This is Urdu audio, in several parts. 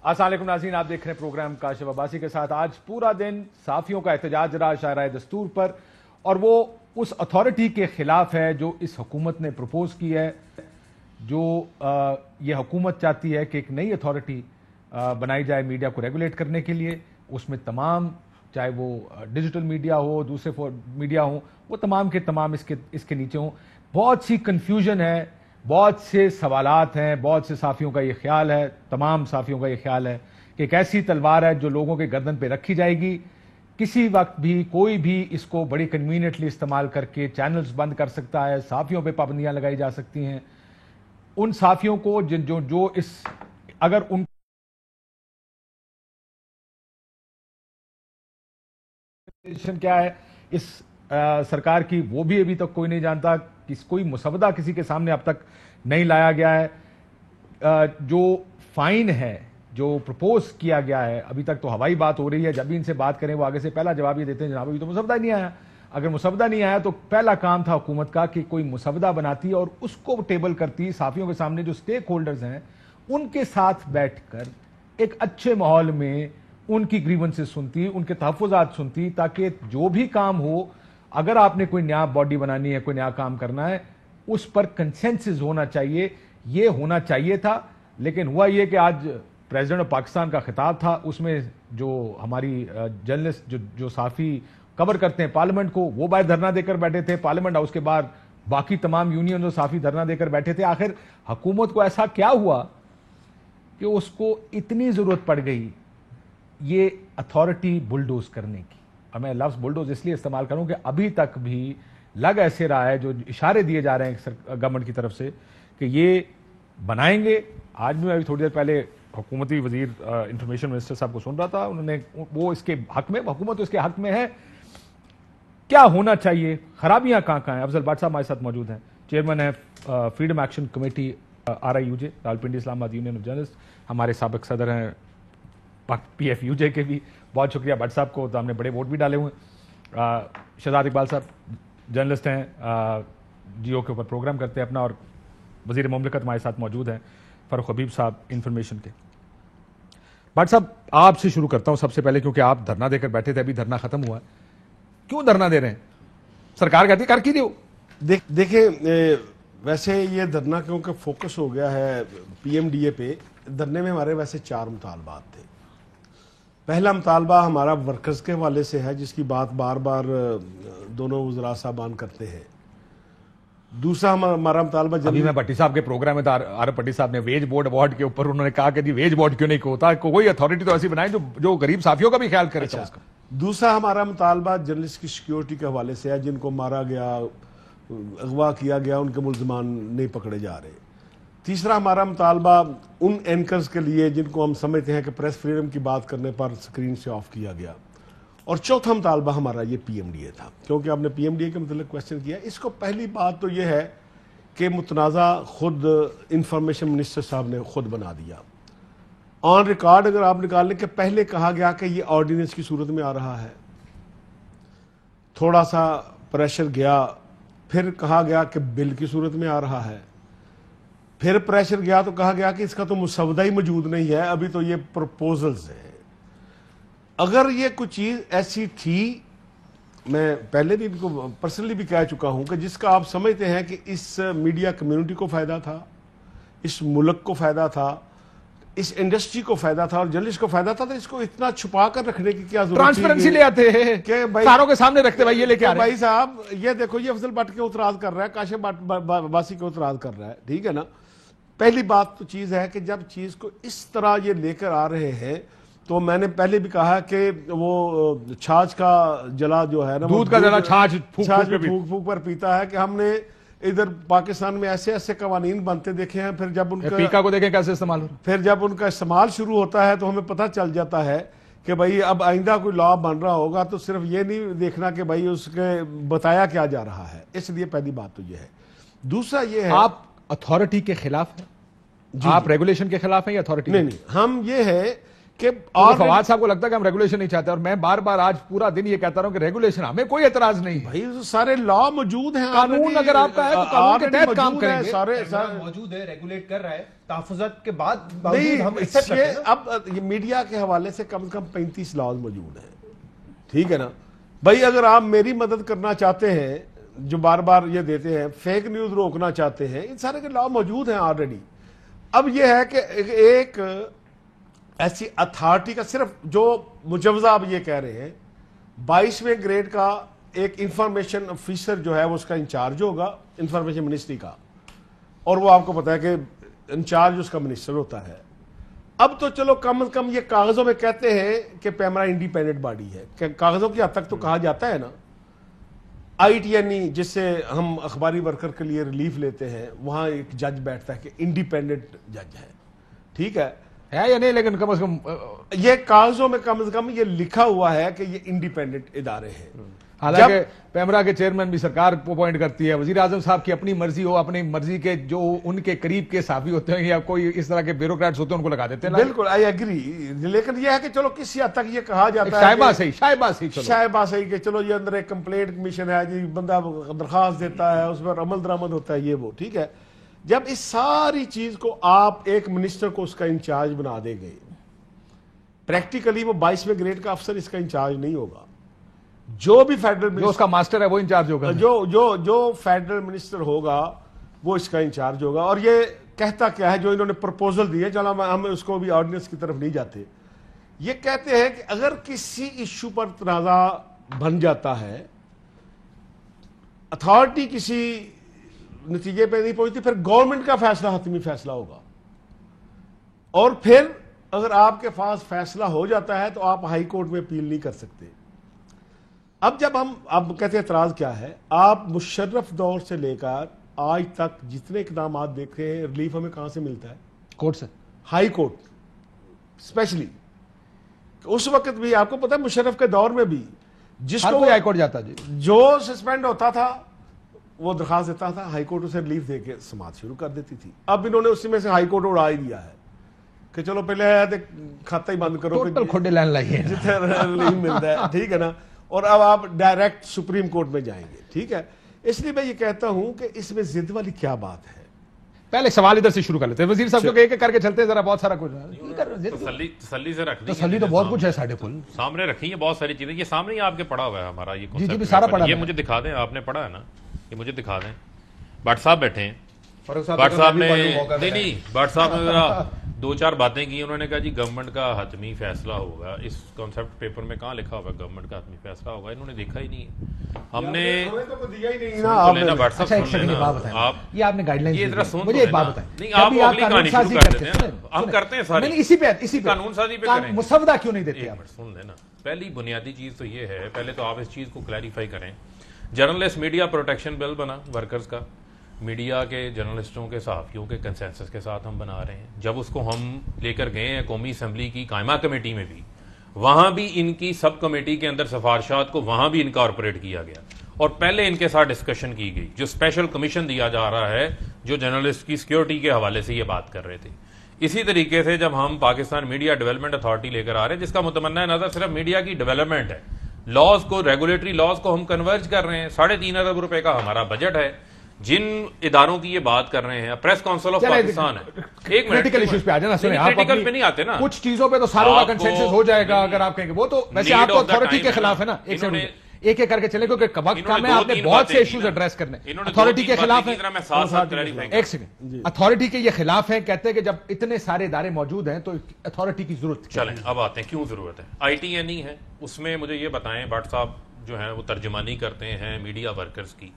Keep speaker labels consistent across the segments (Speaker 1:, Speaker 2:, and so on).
Speaker 1: السلام علیکم ناظرین، آپ دیکھ رہے ہیں پروگرام کاشف عباسی کے ساتھ۔ آج پورا دن صحافیوں کا احتجاج رہا شاہراہ دستور پر، اور وہ اس اتھارٹی کے خلاف ہے جو اس حکومت نے پروپوز کی ہے، جو یہ حکومت چاہتی ہے کہ ایک نئی اتھارٹی بنائی جائے میڈیا کو ریگولیٹ کرنے کے لیے۔ اس میں تمام، چاہے وہ ڈیجیٹل میڈیا ہو، دوسرے میڈیا ہوں، وہ تمام کے تمام اس کے نیچے ہوں۔ بہت سی کنفیوژن ہے، بہت سے سوالات ہیں، بہت سے صحافیوں کا یہ خیال ہے، تمام صحافیوں کا یہ خیال ہے کہ ایک ایسی تلوار ہے جو لوگوں کے گردن پہ رکھی جائے گی۔ کسی وقت بھی کوئی بھی اس کو بڑی کنوینئنٹلی استعمال کر کے چینلز بند کر سکتا ہے، صحافیوں پہ پابندیاں لگائی جا سکتی ہیں۔ ان صحافیوں کو جو اگر ان کیا ہے اس سرکار کی، وہ بھی ابھی تک کوئی نہیں جانتا، کوئی مسودہ کسی کے سامنے اب تک نہیں لایا گیا ہے۔ جو فائن ہے جو پرپوز کیا گیا ہے، ابھی تک تو ہوائی بات ہو رہی ہے، جب بھی ان سے بات کریں وہ آگے سے پہلا جواب یہ دیتے ہیں جناب ابھی تو مسودہ نہیں آیا۔ اگر مسودہ نہیں آیا تو پہلا کام تھا حکومت کا کہ کوئی مسودہ بناتی اور اس کو ٹیبل کرتی، صحافیوں کے سامنے جو سٹیک ہولڈرز ہیں ان کے ساتھ بیٹھ کر ایک اچھے ماحول میں ان کی گریونسز سنتی، ان کے تحفظات سنتی، تاکہ جو بھی کام ہو، اگر آپ نے کوئی نیا باڈی بنانی ہے، کوئی نیا کام کرنا ہے، اس پر کنسنسس ہونا چاہیے، یہ ہونا چاہیے تھا۔ لیکن ہوا یہ کہ آج پریزیڈنٹ آف پاکستان کا خطاب تھا، اس میں جو ہماری جرنلسٹ جو صحافی کور کرتے ہیں پارلیمنٹ کو، وہ باہر دھرنا دے کر بیٹھے تھے پارلیمنٹ ہاؤس کے باہر، باقی تمام یونین اور صحافی دھرنا دے کر بیٹھے تھے۔ آخر حکومت کو ایسا کیا ہوا کہ اس کو اتنی ضرورت پڑ گئی یہ اتھارٹی بلڈوز کرنے کی؟ اور میں لفظ بلڈوز اس لیے استعمال کروں کہ ابھی تک بھی لگ ایسے رہا ہے، جو اشارے دیے جا رہے ہیں گورنمنٹ کی طرف سے کہ یہ بنائیں گے۔ آج بھی میں ابھی تھوڑی دیر پہلے حکومتی وزیر انفارمیشن منسٹر صاحب کو سن رہا تھا، انہوں نے وہ اس کے حق میں، حکومت اس کے حق میں ہے، کیا ہونا چاہیے، خرابیاں کہاں کہاں ہیں۔ افضل بٹ صاحب ہمارے ساتھ موجود ہیں، چیئرمین ہے freedom action committee RIUJ، Rawalpindi Islamabad union of journalist, ہمارے سابق صدر ہیں PFUJ کے بھی، بہت شکریہ بٹ صاحب کو، تو ہم نے بڑے ووٹ بھی ڈالے ہوئے ہیں۔ شہزاد اقبال صاحب جرنلسٹ ہیں، جیو کے اوپر پروگرام کرتے ہیں اپنا، اور وزیر مملکت ہمارے ساتھ موجود ہیں فاروق حبیب صاحب انفارمیشن کے۔ بٹ صاحب آپ سے شروع کرتا ہوں سب سے پہلے، کیونکہ آپ دھرنا دے کر بیٹھے تھے، ابھی دھرنا ختم ہوا ہے، کیوں دھرنا دے رہے ہیں؟ سرکار کہتی کر کی دیو۔
Speaker 2: دیکھیں ویسے یہ دھرنا کیونکہ فوکس ہو گیا ہے PMDA پہ، دھرنے میں ہمارے ویسے 4 مطالبات تھے۔ پہلا مطالبہ ہمارا ورکرز کے حوالے سے ہے، جس کی بات بار بار دونوں وزراء صاحبان کرتے ہیں۔ دوسرا ہمارا مطالبہ
Speaker 1: ابھی میں بھٹی صاحب کے پروگرام میں عارف بھٹی صاحب نے ویج بورڈ ایوارڈ کے اوپر انہوں نے کہا کہ جی ویج بورڈ کیوں نہیں ہوتا، کوئی اتھارٹی تو ایسی بنائیں جو غریب صحافیوں کا بھی خیال کرے۔
Speaker 2: دوسرا ہمارا مطالبہ جرنلسٹ کی سیکیورٹی کے حوالے سے ہے، جن کو مارا گیا، اغوا کیا گیا، ان کے ملزمان نہیں پکڑے جا رہے۔ تیسرا ہمارا مطالبہ ان اینکرز کے لیے جن کو ہم سمجھتے ہیں کہ پریس فریڈم کی بات کرنے پر سکرین سے آف کیا گیا۔ اور چوتھا مطالبہ ہمارا یہ PMDA تھا، کیونکہ آپ نے PMDA کے متعلق کویسچن کیا۔ اس کو پہلی بات تو یہ ہے کہ متنازع خود انفارمیشن منسٹر صاحب نے خود بنا دیا۔ آن ریکارڈ اگر آپ نکال لیں کہ پہلے کہا گیا کہ یہ آرڈیننس کی صورت میں آ رہا ہے، تھوڑا سا پریشر گیا، پھر کہا گیا کہ بل کی صورت میں آ رہا ہے، پھر پریشر گیا تو کہا گیا کہ اس کا تو مسودہ ہی موجود نہیں ہے، ابھی تو یہ پروپوزلز ہیں۔ اگر یہ کوئی چیز ایسی تھی، میں پہلے بھی ان کو پرسنلی بھی کہہ چکا ہوں کہ جس کا آپ سمجھتے ہیں کہ اس میڈیا کمیونٹی کو فائدہ تھا، اس ملک کو فائدہ تھا، اس انڈسٹری کو فائدہ تھا اور جرنلسٹ کو فائدہ تھا، تو اس کو اتنا چھپا کر رکھنے کی کیا ضرورت ہے؟
Speaker 1: ٹرانسپیرنسی لے آتے ہیں کہ ساروں کے سامنے رکھتے، بھائی یہ لے کے آ رہے ہیں۔
Speaker 2: بھائی صاحب یہ دیکھو، یہ افضل بٹ کے اعتراض کر رہا ہے، کاشف عباسی کے اعتراض کر رہا ہے، ٹھیک ہے نا۔ پہلی بات تو چیز ہے کہ جب چیز کو اس طرح یہ لے کر آ رہے ہیں، تو میں نے پہلے بھی کہا کہ وہ چھاچھ کا جلا جو ہے نا،
Speaker 1: دودھ کا جلا چھاچھ
Speaker 2: پھونک پھونک پر پیتا ہے، کہ ہم نے ادھر پاکستان میں ایسے ایسے قوانین بنتے دیکھے ہیں، پھر جب ان کا
Speaker 1: پیکا کو دیکھیں کیسے استعمال ہو رہا ہے،
Speaker 2: پھر جب ان کا استعمال شروع ہوتا ہے تو ہمیں پتہ چل جاتا ہے کہ بھائی اب آئندہ کوئی لا بن رہا ہوگا تو صرف یہ نہیں دیکھنا کہ بھائی اس کے بتایا کیا جا رہا ہے۔ اس لیے پہلی بات تو یہ ہے۔ دوسرا یہ ہے،
Speaker 1: آپ اتھارٹی کے خلاف ہیں؟ آپ ریگولیشن کے خلاف ہیں یا اتھارٹی؟
Speaker 2: نہیں، ہم یہ ہے کہ
Speaker 1: اور فواد صاحب کو لگتا ہے کہ ہم ریگولیشن نہیں چاہتے, اور میں بار بار آج پورا دن یہ کہتا رہا ہوں کہ ریگولیشن ہمیں کوئی اعتراض نہیں ہے.
Speaker 2: بھائی سارے لا موجود ہیں,
Speaker 1: قانون اگر آپ کا ہے تو قانون کے تحت کام کریں گے.
Speaker 2: سارے
Speaker 3: موجود ہے, ریگولیٹ کر رہا ہے, تحفظات کے بعد
Speaker 2: نہیں. اب میڈیا کے حوالے سے کم از کم 35 لاز موجود ہیں, ٹھیک ہے نا بھائی. اگر آپ میری مدد کرنا چاہتے ہیں, جو بار بار یہ دیتے ہیں, فیک نیوز روکنا چاہتے ہیں, ان سارے کے لا موجود ہیں آلریڈی. اب یہ ہے کہ ایک ایسی اتھارٹی کا صرف جو مجوزہ اب یہ کہہ رہے ہیں 22ویں گریڈ کا ایک انفارمیشن آفیسر جو ہے وہ اس کا انچارج ہوگا انفارمیشن منسٹری کا, اور وہ آپ کو پتا ہے کہ انچارج اس کا منسٹر ہوتا ہے. اب تو چلو کم از کم یہ کاغذوں میں کہتے ہیں کہ پیمرا انڈیپینڈنٹ باڈی ہے, کہ کاغذوں کی حد تک تو کہا جاتا ہے نا. آئی ٹی این ای جس سے ہم اخباری ورکر کے لیے ریلیف لیتے ہیں, وہاں ایک جج بیٹھتا ہے کہ انڈیپینڈنٹ جج ہے, ٹھیک ہے
Speaker 1: یا نہیں, لیکن کم از کم
Speaker 2: یہ کاغذوں میں کم از کم یہ لکھا ہوا ہے کہ یہ انڈیپینڈنٹ ادارے ہیں.
Speaker 1: حالانکہ پیمرا کے چیئرمین بھی سرکار اپوائنٹ کرتی ہے, وزیر اعظم صاحب کی اپنی مرضی ہو, اپنی مرضی کے جو ان کے قریب کے صحافی ہوتے ہیں یا کوئی اس طرح کے بیوروکریٹس ہوتے ہیں ان کو لگا دیتے ہیں.
Speaker 2: بالکل آئی ایگری, لیکن یہ ہے کہ چلو کسی حد تک یہ کہا جاتا ہے شائبہ صحیح کہ چلو یہ اندر ایک کمپلینٹ کمیشن ہے جی, بندہ درخواست دیتا ہے, اس پر عمل درآمد ہوتا ہے, یہ وہ ٹھیک ہے. جب اس ساری چیز کو آپ ایک منسٹر کو اس کا انچارج بنا دے گئے, پریکٹیکلی وہ 22ویں گریڈ کا افسر اس کا انچارج نہیں ہوگا. جو بھی فیڈرل
Speaker 1: جو اس کا ماسٹر ہے وہ انچارج ہوگا,
Speaker 2: جو فیڈرل منسٹر ہوگا وہ اس کا انچارج ہوگا. اور یہ کہتا کیا ہے جو انہوں نے پرپوزل دی ہے, چلو ہم اس کو بھی آرڈیننس کی طرف نہیں جاتے, یہ کہتے ہیں کہ اگر کسی ایشو پر تنازع بن جاتا ہے, اتھارٹی کسی نتیجے پہ نہیں پہنچتی, پھر گورنمنٹ کا فیصلہ حتمی فیصلہ ہوگا, اور پھر اگر آپ کے پاس فیصلہ ہو جاتا ہے تو آپ ہائی کورٹ میں اپیل نہیں کر سکتے. اب جب ہم اب کہتے ہیں اعتراض کیا ہے, آپ مشرف دور سے لے کر آج تک جتنے اقدامات دیکھے ہیں, ریلیف ہمیں کہاں سے ملتا ہے؟
Speaker 1: کورٹ سے,
Speaker 2: ہائی کورٹ اسپیشلی. اس وقت بھی آپ کو پتا ہے مشرف کے دور میں بھی جس کو
Speaker 1: ہائی کورٹ جاتا جی,
Speaker 2: جو سسپینڈ ہوتا تھا وہ درخواست دیتا تھا, ہائی کورٹ اسے ریلیف دے کے سماعت شروع کر دیتی تھی. اب انہوں نے اسی میں سے ہائی کورٹ اڑا ہی دیا ہے کہ چلو پہلے کھاتا ہی بند کرو,
Speaker 1: کھوٹے لائن لائیے
Speaker 2: جتنا ریلیف ملتا ہے, ٹھیک ہے نا, اور اب آپ ڈائریکٹ سپریم کورٹ میں جائیں گے, ٹھیک ہے. اس لیے میں یہ کہتا ہوں کہ اس میں ضد والی کیا بات ہے.
Speaker 1: پہلے سوال ادھر سے شروع کر لیتے ہیں وزیر صاحب, کیونکہ ایک ایک کر کے چلتے ہیں, ذرا بہت سارا کچھ
Speaker 4: تسلی سے رکھ
Speaker 1: تسلی تو بہت کچھ ہے ساڑھے کل
Speaker 4: سامنے رکھی ہے, بہت ساری چیزیں یہ سامنے ہی آپ کے پڑا ہوا ہے ہمارا, یہ
Speaker 1: جی سارا پڑا,
Speaker 4: یہ مجھے دکھا دیں, آپ نے پڑھا ہے نا, یہ مجھے دکھا دیں. بٹ صاحب بیٹھے ہیں, بٹ صاحب نے نہیں بٹ صاحب نے ذرا 2-4 باتیں کی. انہوں نے کہا جی گورنمنٹ کا حتمی فیصلہ ہوگا, اس کانسیپٹ پیپر میں کہاں لکھا ہوگا گورنمنٹ کا حتمی فیصلہ ہوگا, انہوں نے دیکھا ہی نہیں. ہم نے
Speaker 1: یہ آپ نے گائیڈ لائن,
Speaker 4: یہ ذرا سن
Speaker 1: مجھے ایک بات بتائیں,
Speaker 4: نہیں آپ اگلی کہانی شروع کر دیتے ہیں, ہم کرتے ہیں ساری
Speaker 1: اسی پہ
Speaker 4: قانون سازی پہ کریں,
Speaker 1: مسودہ کیوں نہیں دیتے آپ؟
Speaker 4: سن لینا, پہلی بنیادی چیز تو یہ ہے, پہلے تو آپ اس چیز کو کلیریفائی کریں. جرنلسٹ میڈیا پروٹیکشن بل بنا ورکرز کا, میڈیا کے جرنلسٹوں کے صحافیوں کے کنسنسس کے ساتھ ہم بنا رہے ہیں. جب اس کو ہم لے کر گئے ہیں قومی اسمبلی کی قائمہ کمیٹی میں بھی, وہاں بھی ان کی سب کمیٹی کے اندر سفارشات کو وہاں بھی انکارپوریٹ کیا گیا, اور پہلے ان کے ساتھ ڈسکشن کی گئی. جو اسپیشل کمیشن دیا جا رہا ہے جو جرنلسٹ کی سیکیورٹی کے حوالے سے یہ بات کر رہے تھے. اسی طریقے سے جب ہم پاکستان میڈیا ڈیولپمنٹ اتھارٹی لے کر آ رہے ہیں, جس کا متمنہ نظر صرف میڈیا کی ڈیولپمنٹ ہے, لاز کو, ریگولیٹری لاز کو ہم کنورج کر رہے ہیں. 3.5 ارب روپے کا ہمارا بجٹ ہے. جن اداروں کی یہ بات کر رہے ہیں, پریس کونسل آف پاکستان ہے, ایک
Speaker 1: پولیٹیکل ایشوز پہ آ جانا, سنیں آپ
Speaker 4: پہ نہیں آتے نا,
Speaker 1: کچھ چیزوں پہ تو ساروں کا کنسنسس ہو جائے گا اگر آپ کہیں گے, وہ تو ویسے آپ تو اتھارٹی کے خلاف ہے نا, ایک ایک کر کے چلے, کیونکہ وقت کام ہے, آپ نے بہت سے ایشوز ایڈریس کرنے. اتھارٹی کے خلاف ہے, ایک سیکنڈ, اتھارٹی کے یہ خلاف ہے, کہتے ہیں کہ جب اتنے سارے ادارے موجود ہیں تو اتھارٹی کی ضرورت.
Speaker 4: چلیں اب آتے ہیں کیوں ضرورت ہے. آئی ٹی این ای ہے, اس میں مجھے یہ بتائیں, بٹ صاحب جو ہیں وہ ترجمانی کرتے ہیں میڈیا ورکرز کی.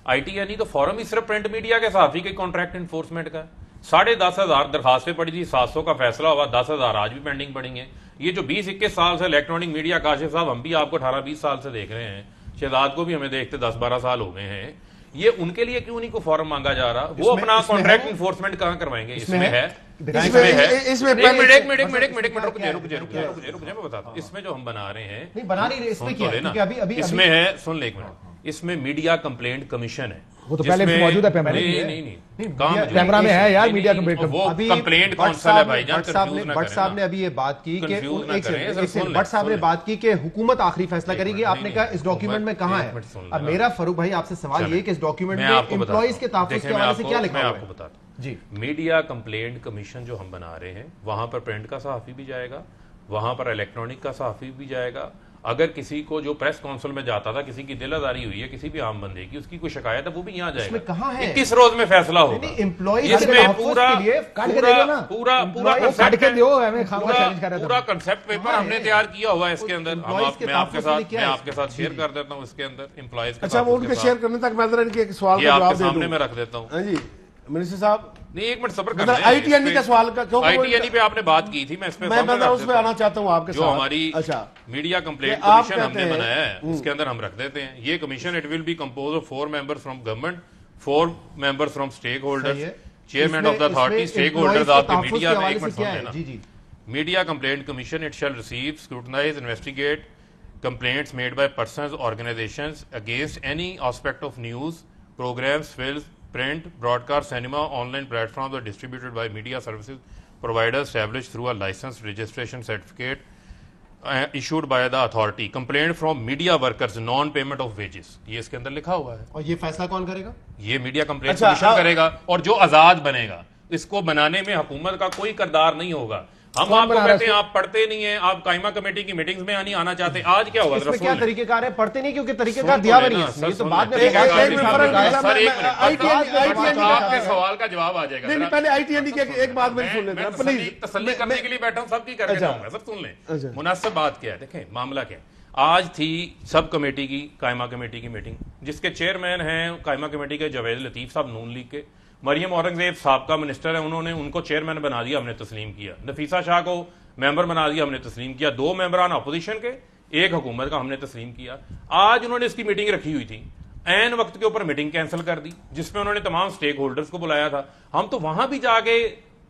Speaker 4: آئی ٹی این ای تو فورم ہی صرف پرنٹ میڈیا کے صحافی کے کانٹریکٹ انفورسمنٹ کا. 10,500 درخواستیں پڑی تھی, 700 کا فیصلہ ہوا, 10,000 آج بھی پینڈنگ پڑی ہیں. یہ جو 20-21 سال سے الیکٹرانک میڈیا, کاشف صاحب ہم بھی آپ کو 18-20 سال سے دیکھ رہے ہیں, شہزاد کو بھی ہمیں دیکھتے 10-12 سال ہو گئے ہیں, یہ ان کے لیے کیوں نہیں کو فارم مانگا جا رہا؟ وہ اپنا کانٹریکٹ انفورسمنٹ کہاں کروائیں گے؟ اس میں ہے, اس میں جو ہم بنا رہے ہیں, اس میں ہے, سن لے ایک منٹ, اس میں میڈیا کمپلینٹ کمیشن ہے.
Speaker 1: وہ تو پہلے سے موجود ہے کیمرہ میں ہے یار میڈیا
Speaker 4: کمپلینٹ کونسل ہے بھائی جان.
Speaker 3: بٹ صاحب نے ابھی یہ بات کی کہ بٹ صاحب نے بات کی کہ حکومت آخری فیصلہ کرے گی. آپ نے کہا اس ڈاکیومنٹ میں کہاں ہے. اب میرا فاروق بھائی آپ سے سوال یہ کہ اس ڈاکیومنٹ میں امپلائیز کے تحفظ کے حوالے سے کیا لکھا ہوا ہے؟
Speaker 4: میں آپ کو بتاتا ہوں جی. میڈیا کمپلینٹ کمیشن جو ہم بنا رہے ہیں وہاں پر پرنٹ کا صحافی بھی جائے گا, وہاں پر الیکٹرانک کا صحافی بھی جائے گا. اگر کسی کو جو پریس کونسل میں جاتا تھا کسی کی دل آزاری ہوئی ہے کسی بھی عام بندے کی, اس کی کوئی شکایت ہے وہ بھی یہاں جائے گا.
Speaker 3: کہاں ہے
Speaker 4: 21 روز میں فیصلہ ہوگا. اس میں پورا کنسپٹ پیپر ہم نے تیار کیا ہوا ہے. اس کے اندر میں آپ کے ساتھ شیئر کر دیتا ہوں. اس کے اندر امپلائیز
Speaker 2: اچھا وہ ان کے شیئر کرنے تک میں ذرا ان کے ایک سوال کا جواب دے دوں.
Speaker 4: سامنے میں رکھ دیتا ہوں.
Speaker 2: جی منسٹر صاحب
Speaker 4: نہیں ایک منٹ صبر کریں.
Speaker 2: آئی ٹی این کا سوال کا
Speaker 4: آئی ٹی این پہ آپ نے بات کی تھی, میں اس
Speaker 2: پہ آنا چاہتا ہوں آپ کے ساتھ.
Speaker 4: جو ہماری میڈیا کمپلینٹ کمیشن ہم نے بنایا ہے اس کے اندر ہم رکھ دیتے ہیں. یہ commission it will be composed of 4 members from government, 4 members from stakeholders, chairman of the authority, stakeholders آپ کے میڈیا میں. ایک منٹ سن لینا. Media complaint commission it shall receive, scrutinise, investigate complaints made by persons, organizations against any aspect of news, programs, films, print, broadcast, cinema, online platforms or distributed by media services providers established through a licensed registration certificate issued by the authority. Complaint from media workers, non-payment of wages. یہ اس کے اندر لکھا ہوا ہے.
Speaker 3: اور یہ فیصلہ کون کرے گا؟
Speaker 4: یہ میڈیا کمپلینٹ کمیشن کرے گا. اور جو آزاد بنے گا, اس کو بنانے میں حکومت کا کوئی کردار نہیں ہوگا. ہم آپ کو کہتے ہیں آپ پڑھتے نہیں ہیں, آپ قائمہ کمیٹی کی میٹنگز میں نہیں آنا چاہتے. آج کیا ہوا
Speaker 3: اس میں کیا طریقہ کار ہے؟ پڑھتے نہیں کیونکہ طریقہ کار دیا نہیں ہے. یہ تو بعد میں
Speaker 4: آپ کے سوال کا جواب آ جائے گا.
Speaker 2: پہلے آئی ٹی این کی ایک بات میں سن لیتا ہوں, پلیز
Speaker 4: تسلی کرنے کے لیے بیٹھا ہوں, سب کی کر کے جاؤں گا. سب سن لیں مناسب بات کیا ہے. دیکھیں معاملہ کیا ہے. آج تھی سب کمیٹی کی, قائمہ کمیٹی کی میٹنگ, جس کے چیئرمین ہیں قائمہ کمیٹی کے جاوید لطیف صاحب نون لیگ کے. مریم اورنگزیب سابقہ منسٹر ہیں, انہوں نے ان کو چیئرمین بنا دیا, ہم نے تسلیم کیا. نفیسہ شاہ کو ممبر بنا دیا, ہم نے تسلیم کیا. 2 ممبران اپوزیشن کے, 1 حکومت کا, ہم نے تسلیم کیا. آج انہوں نے اس کی میٹنگ رکھی ہوئی تھی, عین وقت کے اوپر میٹنگ کینسل کر دی, جس میں انہوں نے تمام سٹیک ہولڈرز کو بلایا تھا. ہم تو وہاں بھی جا کے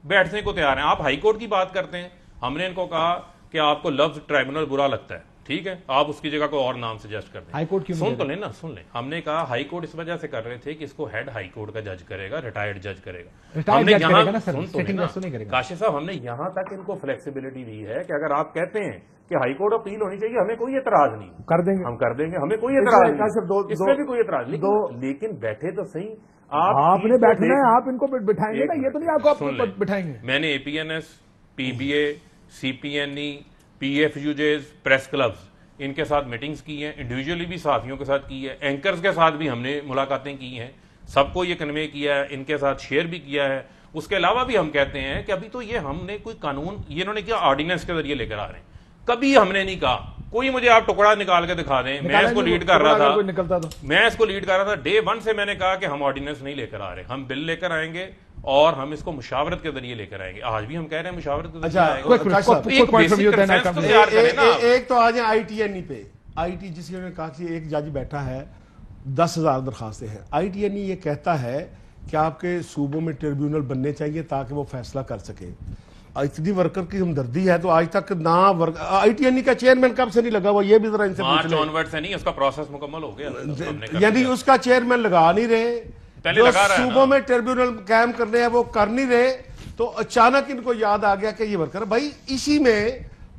Speaker 4: بیٹھنے کو تیار ہیں. آپ ہائی کورٹ کی بات کرتے ہیں. ہم نے ان کو کہا کہ آپ کو لفظ ٹرائبونل برا لگتا ہے, ٹھیک ہے, آپ اس کی جگہ کو اور نام سجیسٹ کر دیں.
Speaker 1: ہائی کورٹ
Speaker 4: سن تو لیں نا, سن لیں. ہم نے کہا ہائی کورٹ اس وجہ سے کر رہے تھے کہ اس کو ہیڈ ہائی کورٹ کا جج کرے گا, ریٹائرڈ جج کرے گا. ہم نے یہاں کاشف صاحب, ہم نے یہاں تک ان کو فلیکسیبلٹی دی ہے کہ اگر آپ کہتے ہیں کہ ہائی کورٹ اپیل ہونی چاہیے, ہمیں کوئی اعتراض نہیں,
Speaker 1: کر دیں گے,
Speaker 4: ہم کر دیں گے, ہمیں کوئی اعتراض نہیں, اس میں بھی کوئی اعتراض نہیں. لیکن بیٹھے تو صحیح,
Speaker 1: آپ نے بیٹھنا ہے, آپ ان کو بٹھائیں گے نا, یہ تو نہیں آپ کو بٹھائیں گے.
Speaker 4: میں نے A P N S, P B A, C P N E, P F U Js, press clubs, ان کے ساتھ میٹنگز کی ہیں, انڈیویجولی بھی صحافیوں کے ساتھ کی ہے, اینکرز کے ساتھ بھی ہم نے ملاقاتیں کی ہیں, سب کو یہ کنوے کیا ہے, ان کے ساتھ شیئر بھی کیا ہے. اس کے علاوہ بھی ہم کہتے ہیں کہ ابھی تو یہ ہم نے کوئی قانون, یہ انہوں نے کیا آرڈیننس کے ذریعے لے کر آ رہے ہیں. کبھی ہم نے نہیں کہا, کوئی مجھے آپ ٹکڑا نکال کے دکھا دیں, میں اس کو لیڈ کر رہا تھا, ڈے 1 سے میں نے کہا کہ ہم آرڈیننس نہیں لے کر آ رہے, ہم بل لے کر آئیں گے اور ہم اس کو مشاورت کے ذریعے لے کر آئیں گے. آج بھی ہم کہہ رہے ہیں مشاورت کے ذریعے.
Speaker 2: ایک تو آج آئی ٹی این پہ, آئی ٹی جس نے کہا کہ ایک جج بیٹھا ہے, 10,000 درخواستیں ہیں. آئی ٹی این یہ کہتا ہے کہ آپ کے صوبوں میں ٹریبیونل بننے چاہیے تاکہ وہ فیصلہ کر سکے. اتنی ورکر کی ہمدردی ہے تو آج تک نہ آئی ٹی این کا چیئرمین کب سے نہیں لگا ہوا, یہ بھی ذرا ان سے پوچھ لیں.
Speaker 4: مارچ سے نہیں, اس کا پروسیس مکمل ہو گیا,
Speaker 2: یعنی اس کا چیئرمین لگا نہیں رہے, جو صوبوں میں ٹریبیونل قائم کرنے ہیں وہ کر نہیں رہے. تو اچانک ان کو یاد آ گیا کہ یہ ورکر بھائی, اسی میں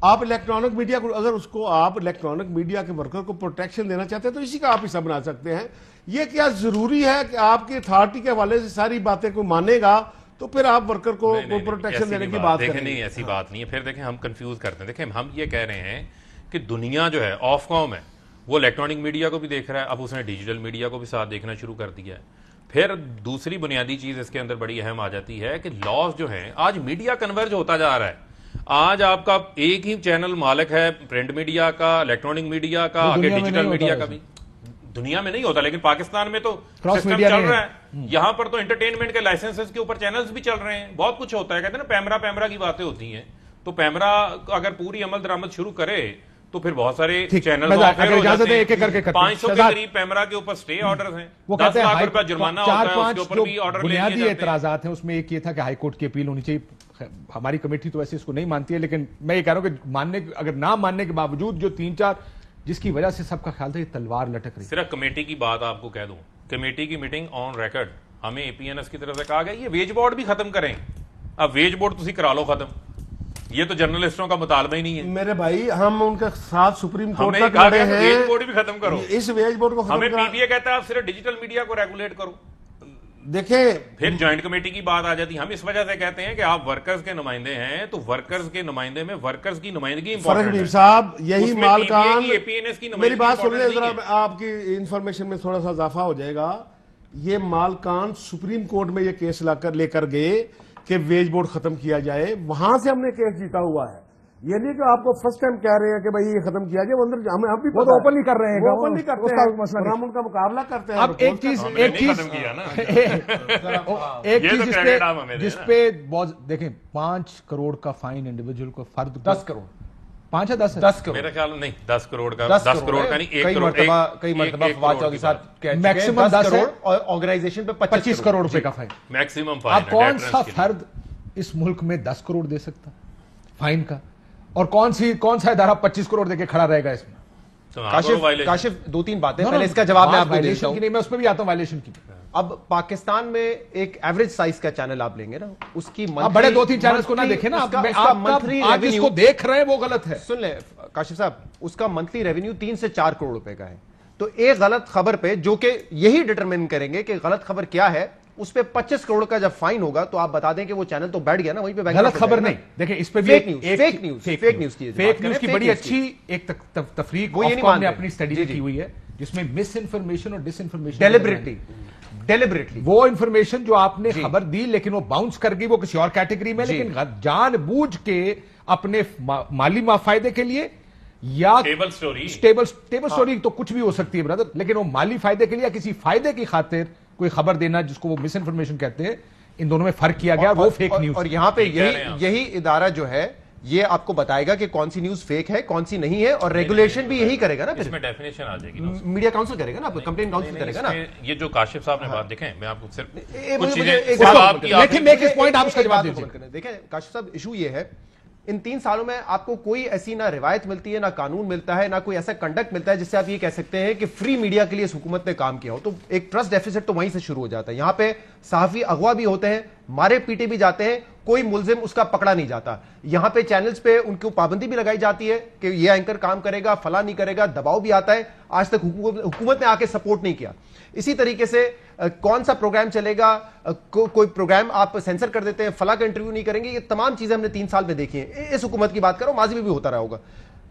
Speaker 2: آپ الیکٹرانک میڈیا کو, اگر اس کو آپ الیکٹرانک میڈیا کے ورکر کو پروٹیکشن دینا چاہتے ہیں تو اسی کا آپ حصہ بنا سکتے ہیں. یہ کیا ضروری ہے کہ آپ کی اتھارٹی کے حوالے سے ساری باتیں کوئی مانے گا تو پھر آپ ورکر کو پروٹیکشن دینے کی بات کریں؟
Speaker 4: نہیں, ایسی بات نہیں ہے. پھر دیکھیں ہم کنفیوز کرتے ہیں. دیکھیں ہم یہ کہہ رہے ہیں کہ دنیا جو ہے آف کام ہے, وہ الیکٹرانک میڈیا کو بھی دیکھ رہا ہے, اب اس نے ڈیجیٹل میڈیا کو بھی ساتھ دیکھنا شروع کر دیا ہے. پھر دوسری بنیادی چیز اس کے اندر بڑی اہم آ جاتی ہے کہ لاز جو ہیں, آج میڈیا کنورج ہوتا جا رہا ہے. آج آپ کا ایک ہی چینل مالک ہے, پرنٹ میڈیا کا, الیکٹرانک میڈیا کا, آگے ڈیجیٹل میڈیا کا بھی. دنیا میں نہیں ہوتا, لیکن پاکستان میں تو سسٹم چل رہا ہے. یہاں پر تو انٹرٹینمنٹ کے لائسنسز کے اوپر چینلز بھی چل رہے ہیں, بہت کچھ ہوتا ہے. کہتے ہیں نا پیمرا کی باتیں ہوتی ہیں, تو پیمرا اگر پوری عمل درآمد شروع کرے تو پھر بہت سارے چینل 500 کے قریب پیمرا کے اوپر سٹے آرڈرز ہیں, 10 لاکھ روپے جرمانہ ہوتا ہے, اس کے اوپر بھی آرڈر لے لیے جاتے ہیں.
Speaker 1: بنیادی اعتراضات ہیں, اس میں ایک یہ تھا کہ ہائی کورٹ کی اپیل ہونی چاہیے. ہماری کمیٹی تو ویسے اس کو نہیں مانتی ہے, لیکن میں یہ کہہ رہا ہوں کہ اگر نہ ماننے کے باوجود جو 3-4 جس کی وجہ سے سب کا خیال تھا یہ تلوار لٹک رہی.
Speaker 4: صرف کمیٹی کی بات آپ کو کہہ دوں, کمیٹی کی میٹنگ آن ریکارڈ ہمیں APNS کی طرف سے کہا گیا یہ ویج بورڈ بھی ختم کریں. اب ویج بورڈ تسی کرا لو ختم, یہ تو جرنلسٹوں کا مطالبہ ہی نہیں ہے.
Speaker 2: میرے بھائی ہم ان کا ساتھ سپریم کورٹ
Speaker 4: ہمیں
Speaker 2: تک
Speaker 4: کہا
Speaker 2: لڑے
Speaker 4: گیا
Speaker 2: ہیں,
Speaker 4: ویج بورڈ بھی ختم کرو.
Speaker 2: اس ویج بورڈ کو
Speaker 4: ہمیں
Speaker 2: ختم
Speaker 4: PBA کہتا ہے آپ صرف ڈیجیٹل میڈیا کو ریگولیٹ کرو.
Speaker 2: دیکھیں
Speaker 4: پھر جوائنٹ کمیٹی کی بات آ جاتی. ہم اس وجہ سے کہتے ہیں کہ آپ ورکرز کے نمائندے ہیں تو ورکرز کے نمائندے میں ورکرز کی نمائندگی
Speaker 2: فرق میر صاحب یہی مالکان,
Speaker 4: APNS کی
Speaker 2: میری بات سن لیں ذرا, آپ کی انفارمیشن میں تھوڑا سا اضافہ ہو جائے گا. یہ مالکان سپریم کورٹ میں یہ کیس لے کر گئے کہ ویج بورڈ ختم کیا جائے, وہاں سے ہم نے کیس جیتا ہوا ہے. یہ نہیں کہ آپ کو فرسٹ ٹائم کہہ رہے ہیں کہ بھائی یہ ختم کیا جائے, ہمیں اب بھی
Speaker 3: وہ تو اوپنلی کر رہے ہیں,
Speaker 2: اوپنلی کرتے ہیں, ہم ان کا مقابلہ کرتے ہیں.
Speaker 1: اب ایک چیز جس پہ دیکھیں 5 کروڑ کا فائن انڈیویجول کو فرد
Speaker 3: 10 کروڑ
Speaker 1: 5 ہے 10
Speaker 3: 10 کروڑ
Speaker 4: میرا خیال نہیں 10 کروڑ کا 10 کروڑ کا نہیں 1 کروڑ
Speaker 3: کئی مرتبہ فواد چودھری صاحب
Speaker 1: میکسیمم 10
Speaker 3: کروڑ اور آرگنائزیشن پہ
Speaker 1: 25 کروڑ روپے کا فائن.
Speaker 4: Maximum fine.
Speaker 1: اب کون سا فرد اس ملک میں 10 کروڑ دے سکتا فائن کا, اور کون سا ادارہ 25 کروڑ دے کے کھڑا رہے گا اس میں؟
Speaker 3: کاشف 2-3 باتیں پہلے اس کا جواب میں آپ کو دیتا ہوں.
Speaker 1: میں اس پہ بھی آتا ہوں وائلیشن کی.
Speaker 3: اب پاکستان میں ایک ایوریج سائز کا چینل آپ لیں گے نا, اس کی
Speaker 1: بڑے 2-3 چینلز کو نہ دیکھیں نا, آپ جس کو دیکھ رہے ہیں وہ غلط ہے.
Speaker 3: سن لیں کاشف صاحب, اس کا منتھلی ریونیو 3 سے 4 کروڑ روپے کا ہے. تو ایک غلط خبر پہ, جو کہ یہی ڈٹرمن کریں گے کہ غلط خبر کیا ہے, اس پہ 25 کروڑ کا جب فائن ہوگا تو آپ بتا دیں کہ وہ چینل تو بیٹھ گیا نا, وہیں پہ
Speaker 1: غلط خبر نہیں. دیکھیں اس پہ
Speaker 3: فیک نیوز کی
Speaker 1: بڑی اچھی ایک تفریق نے اپنی اسٹڈی کی ہوئی ہے جس میں مس انفارمیشن اور ڈس انفارمیشن
Speaker 3: ڈیلیبریٹلی
Speaker 1: وہ انفارمیشن جو آپ نے خبر دی لیکن وہ باؤنس کر گئی, وہ کسی اور کیٹیگری میں, لیکن جان بوجھ کے اپنے مالی فائدے کے لیے یا اسٹیبل سٹوری تو کچھ بھی ہو سکتی ہے برادر, لیکن وہ مالی فائدے کے لیے کسی فائدے کی خاطر کوئی خبر دینا جس کو وہ مس انفارمیشن کہتے ہیں, ان دونوں میں فرق کیا گیا. وہ فیک نیوز.
Speaker 3: اور یہاں پہ یہی ادارہ جو ہے یہ آپ کو بتائے گا کہ کون سی نیوز فیک ہے کون سی نہیں ہے, اور ریگولیشن بھی یہی کرے گا نا.
Speaker 4: اس میں ڈیفینیشن آ جائے گی,
Speaker 3: میڈیا کاؤنسل کرے گا نا, کمپلین کاؤنسل کرے گا نا.
Speaker 4: یہ جو کاشف صاحب نے بات دیکھیں, میں آپ کو صرف
Speaker 3: دیکھیں کاشف صاحب, ایشو یہ ہے ان 3 سالوں میں آپ کو کوئی ایسی نہ روایت ملتی ہے, نہ قانون ملتا ہے, نہ کوئی ایسا کنڈکٹ ملتا ہے جس سے آپ یہ کہہ سکتے ہیں کہ فری میڈیا کے لیے اس حکومت نے کام کیا ہو. تو ایک ٹرسٹ ڈیفیسٹ تو وہیں سے شروع ہو جاتا ہے. یہاں پہ صحافی اغوا بھی ہوتے ہیں, مارے پیٹے بھی جاتے ہیں, کوئی ملزم اس کا پکڑا نہیں جاتا. یہاں پہ چینلز پہ ان کو پابندی بھی لگائی جاتی ہے کہ یہ اینکر کام کرے گا, فلاں نہیں کرے گا, دباؤ بھی آتا ہے. آج تک حکومت نے آ کے سپورٹ نہیں کیا. اسی طریقے سے کون سا پروگرام چلے گا, کوئی پروگرام آپ سینسر کر دیتے ہیں, فلاں کا انٹرویو نہیں کریں گے. یہ تمام چیزیں ہم نے 3 سال میں دیکھی ہیں. اس حکومت کی بات کرو, ماضی میں بھی ہوتا رہا ہوگا.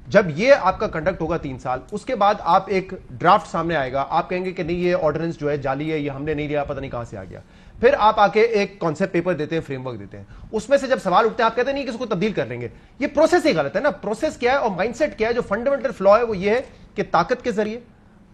Speaker 3: جب یہ آپ کا کنڈکٹ ہوگا 3 سال, اس کے بعد آپ ایک ڈرافٹ سامنے آئے گا, آپ کہیں گے کہ نہیں یہ آرڈیننس جو ہے جعلی ہے, یہ ہم نے نہیں لیا, پتہ نہیں کہاں سے آ گیا. پھر آپ آ کے ایک کانسیپٹ پیپر دیتے ہیں, فریم ورک دیتے ہیں, اس میں سے جب سوال اٹھتے ہیں آپ کہتے ہیں نہیں کہ اس کو تبدیل کر لیں گے. یہ پروسیس ہی غلط ہے نا. پروسیس کیا ہے اور مائنڈ سیٹ کیا ہے؟ جو فنڈامنٹل فلا ہے وہ یہ ہے کہ طاقت کے ذریعے,